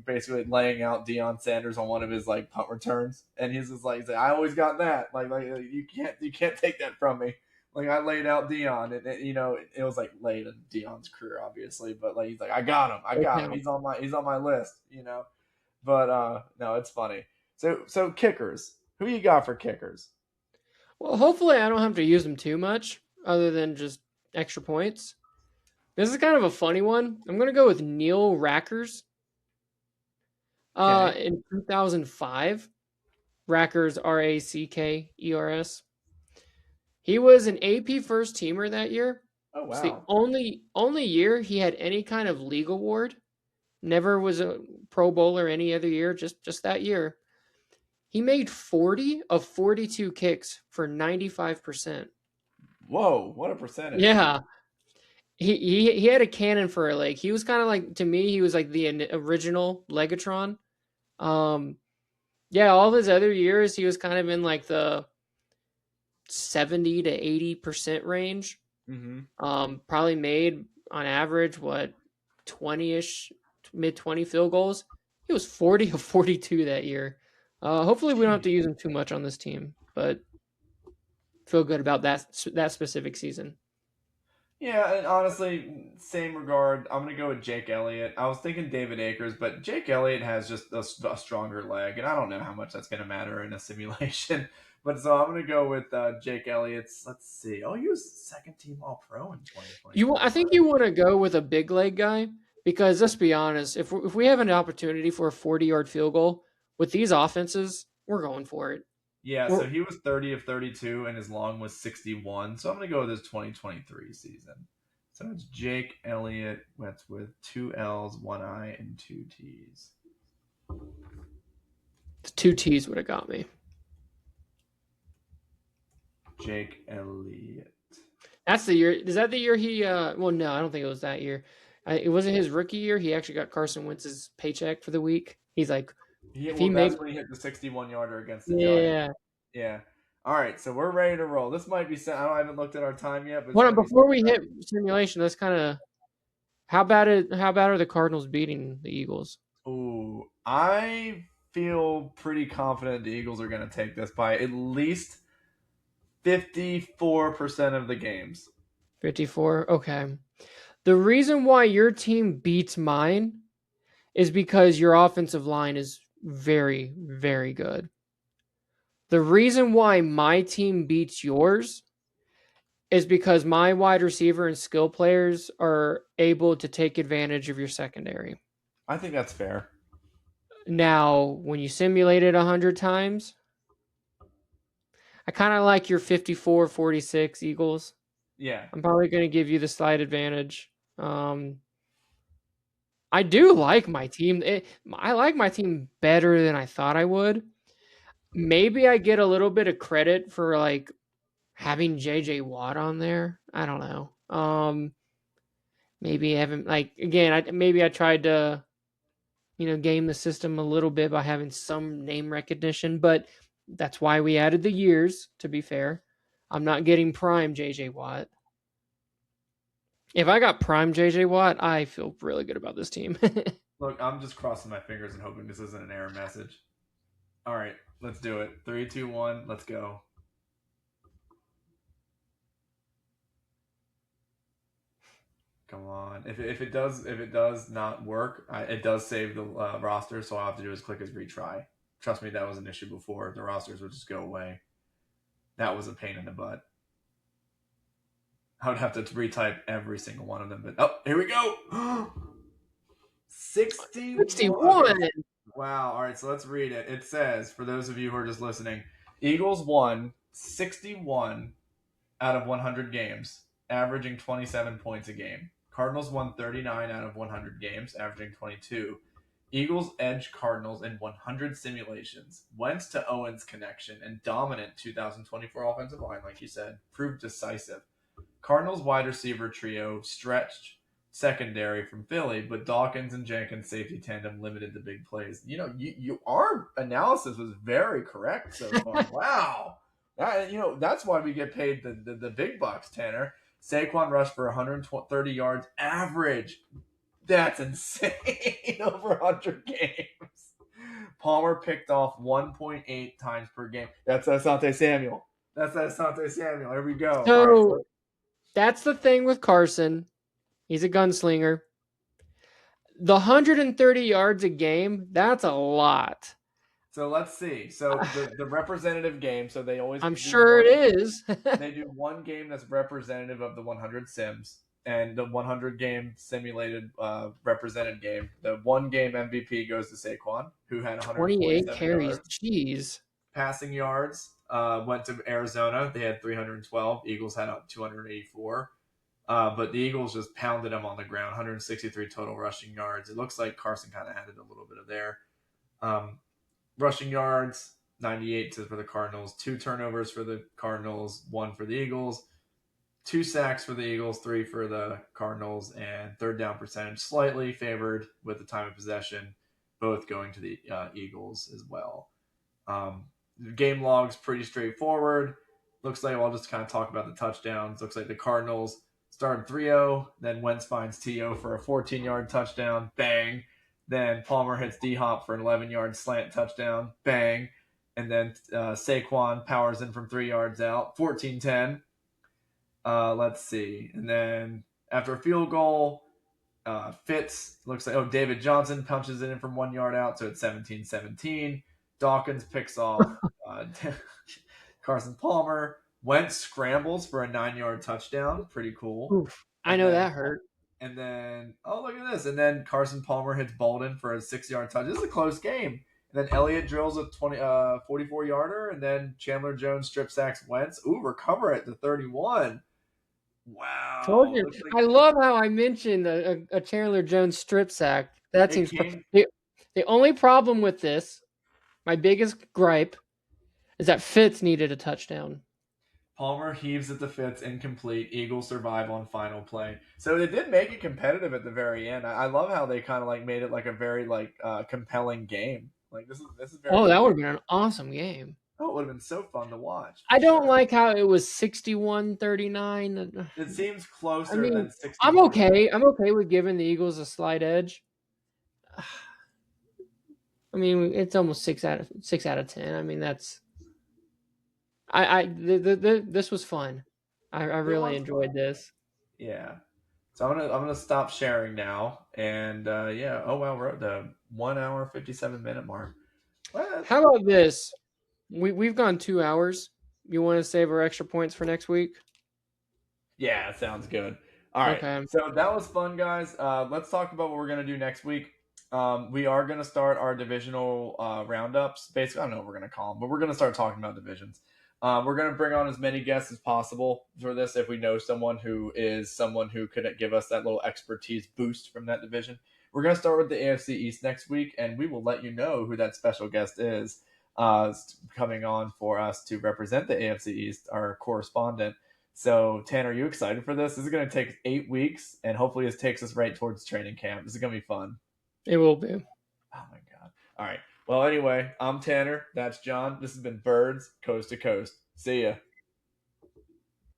S3: basically laying out Deion Sanders on one of his like punt returns, and he's just like I always got that. Like you can't take that from me. Like I laid out Dion, and it was like late in Dion's career, obviously, but like he's like, I got him. He's on my list, But no, it's funny. So kickers, who you got for kickers?
S2: Well, hopefully I don't have to use them too much, other than just extra points. This is kind of a funny one. I'm gonna go with Neil Rackers.
S3: Okay.
S2: In 2005, Rackers Rackers. He was an AP first teamer that year.
S3: Oh
S2: It's the
S3: wow.
S2: only year he had any kind of league award. Never was a Pro Bowler any other year. Just that year. He made 40 of 42 kicks for 95%.
S3: Whoa, what a percentage!
S2: Yeah. He had a cannon for a leg. He was kind of like, to me, he was like the original Legatron. Yeah, all of his other years, he was kind of in like the 70 to 80% range.
S3: Mm-hmm.
S2: Probably made on average 20ish, mid 20 field goals. He was 40 of 42 that year. Hopefully we don't have to use him too much on this team, but feel good about that specific season.
S3: Yeah, and honestly, same regard. I'm gonna go with Jake Elliott. I was thinking David Akers, but Jake Elliott has just a stronger leg, and I don't know how much that's gonna matter in a simulation. But so I'm gonna go with Jake Elliott's. Let's see. Oh, he was second team All Pro in 2020.
S2: I think you want to go with a big leg guy because let's be honest, if we have an opportunity for a 40-yard field goal with these offenses, we're going for it.
S3: Yeah, so he was 30 of 32, and his long was 61. So I'm going to go with his 2023 season. So it's Jake Elliott. That's with 2 L's, 1 I, and 2 T's.
S2: The 2 T's would have got me.
S3: Jake Elliott.
S2: That's the year. Is that the year he? Well, no, I don't think it was that year. It wasn't his rookie year. He actually got Carson Wentz's paycheck for the week. He's like,
S3: that's when he hit the 61-yarder against the Giants. Yeah. All right, so we're ready to roll. This might be. I haven't looked at our time yet, but
S2: before we hit simulation, that's kind of how bad are the Cardinals beating the Eagles?
S3: Ooh, I feel pretty confident the Eagles are going to take this by at least 54% of the games.
S2: 54. Okay. The reason why your team beats mine is because your offensive line is very, very good. The reason why my team beats yours is because my wide receiver and skill players are able to take advantage of your secondary.
S3: I think that's fair.
S2: Now, when you simulate it 100 times, I kind of like your 54-46 Eagles.
S3: Yeah.
S2: I'm probably going to give you the slight advantage. I do like my team. I like my team better than I thought I would. Maybe I get a little bit of credit for like having JJ Watt on there. I don't know. Maybe I haven't maybe I tried to, game the system a little bit by having some name recognition, but that's why we added the years, to be fair. I'm not getting prime JJ Watt. If I got prime JJ Watt, I feel really good about this team.
S3: Look, I'm just crossing my fingers and hoping this isn't an error message. All right, let's do it. 3, 2, 1, let's go. Come on. If it does not work, it does save the roster, so all I have to do is click as retry. Trust me, that was an issue before. The rosters would just go away. That was a pain in the butt. I would have to retype every single one of them. But here we go. 61. Wow. All right, so let's read it. It says, for those of you who are just listening, Eagles won 61 out of 100 games, averaging 27 points a game. Cardinals won 39 out of 100 games, averaging 22. Eagles edged Cardinals in 100 simulations. Wentz to Owens connection and dominant 2024 offensive line, like you said, proved decisive. Cardinals wide receiver trio stretched secondary from Philly, but Dawkins and Jenkins safety tandem limited the big plays. Our analysis was very correct so far. Wow. That's why we get paid the big bucks, Tanner. Saquon rushed for 130 yards average. That's insane over 100 games. Palmer picked off 1.8 times per game. That's Asante Samuel. That's Asante Samuel. Here we go.
S2: So
S3: All right,
S2: that's the thing with Carson. He's a gunslinger. The 130 yards a game, that's a lot.
S3: so let's see. So the representative game. So they always
S2: I'm
S3: do
S2: sure
S3: one,
S2: it is.
S3: they do one game that's representative of the 100 sims, and the 100 game simulated represented game. The one game MVP goes to Saquon, who had
S2: 28
S3: 147
S2: carries.
S3: yards.
S2: Jeez.
S3: Passing yards went to Arizona. They had 312. Eagles had 284. But the Eagles just pounded them on the ground. 163 total rushing yards. It looks like Carson kind of added a little bit of there. Rushing yards, 98 for the Cardinals. 2 turnovers for the Cardinals. 1 for the Eagles. 2 sacks for the Eagles. 3 for the Cardinals. And third down percentage slightly favored with the time of possession, both going to the Eagles as well. Game log's pretty straightforward. Looks like I'll just kind of talk about the touchdowns. Looks like the Cardinals started 3-0. Then Wentz finds T.O. for a 14-yard touchdown. Bang. Then Palmer hits D-Hop for an 11-yard slant touchdown. Bang. And then Saquon powers in from 3 yards out. 14-10. Let's see. And then after a field goal, Fitz looks like, David Johnson punches it in from 1 yard out. So it's 17-17. Dawkins picks off Carson Palmer. Wentz scrambles for a 9-yard touchdown. Pretty cool.
S2: Oof. I know that hurt.
S3: And then, look at this. And then Carson Palmer hits Bolden for a 6-yard touch. This is a close game. And then Elliott drills a 44-yarder. And then Chandler Jones strip sacks Wentz. Recover at the 31. Wow.
S2: Told you. I love how I mentioned a Chandler Jones strip sack. That seems the only problem with this, my biggest gripe, is that Fitz needed a touchdown.
S3: Palmer heaves at the Fitz, incomplete. Eagles survive on final play. So they did make it competitive at the very end. I love how they kind of like made it like a very compelling game. Like this is very.
S2: That would have been an awesome game.
S3: Oh, it would have been so fun to watch.
S2: I don't like how it was 61-39.
S3: It seems closer than 60.
S2: I'm okay. I'm okay with giving the Eagles a slight edge. I mean, it's almost 6 out of 10. I mean, that's. This was fun. I really enjoyed this.
S3: Yeah. So I'm gonna stop sharing now, and we're at the 1 hour 57-minute mark.
S2: How about this? We've gone 2 hours. You want to save our extra points for next week?
S3: Yeah, sounds good. All right. Okay. So that was fun, guys. Let's talk about what we're gonna do next week. We are gonna start our divisional roundups. Basically, I don't know what we're gonna call them, but we're gonna start talking about divisions. We're going to bring on as many guests as possible for this if we know someone who could give us that little expertise boost from that division. We're going to start with the AFC East next week, and we will let you know who that special guest is coming on for us to represent the AFC East, our correspondent. So, Tanner, are you excited for this? This is going to take 8 weeks, and hopefully this takes us right towards training camp. This is going to be fun.
S2: It will be.
S3: Oh, my God. All right. Well, anyway, I'm Tanner. That's John. This has been Birds Coast to Coast. See ya.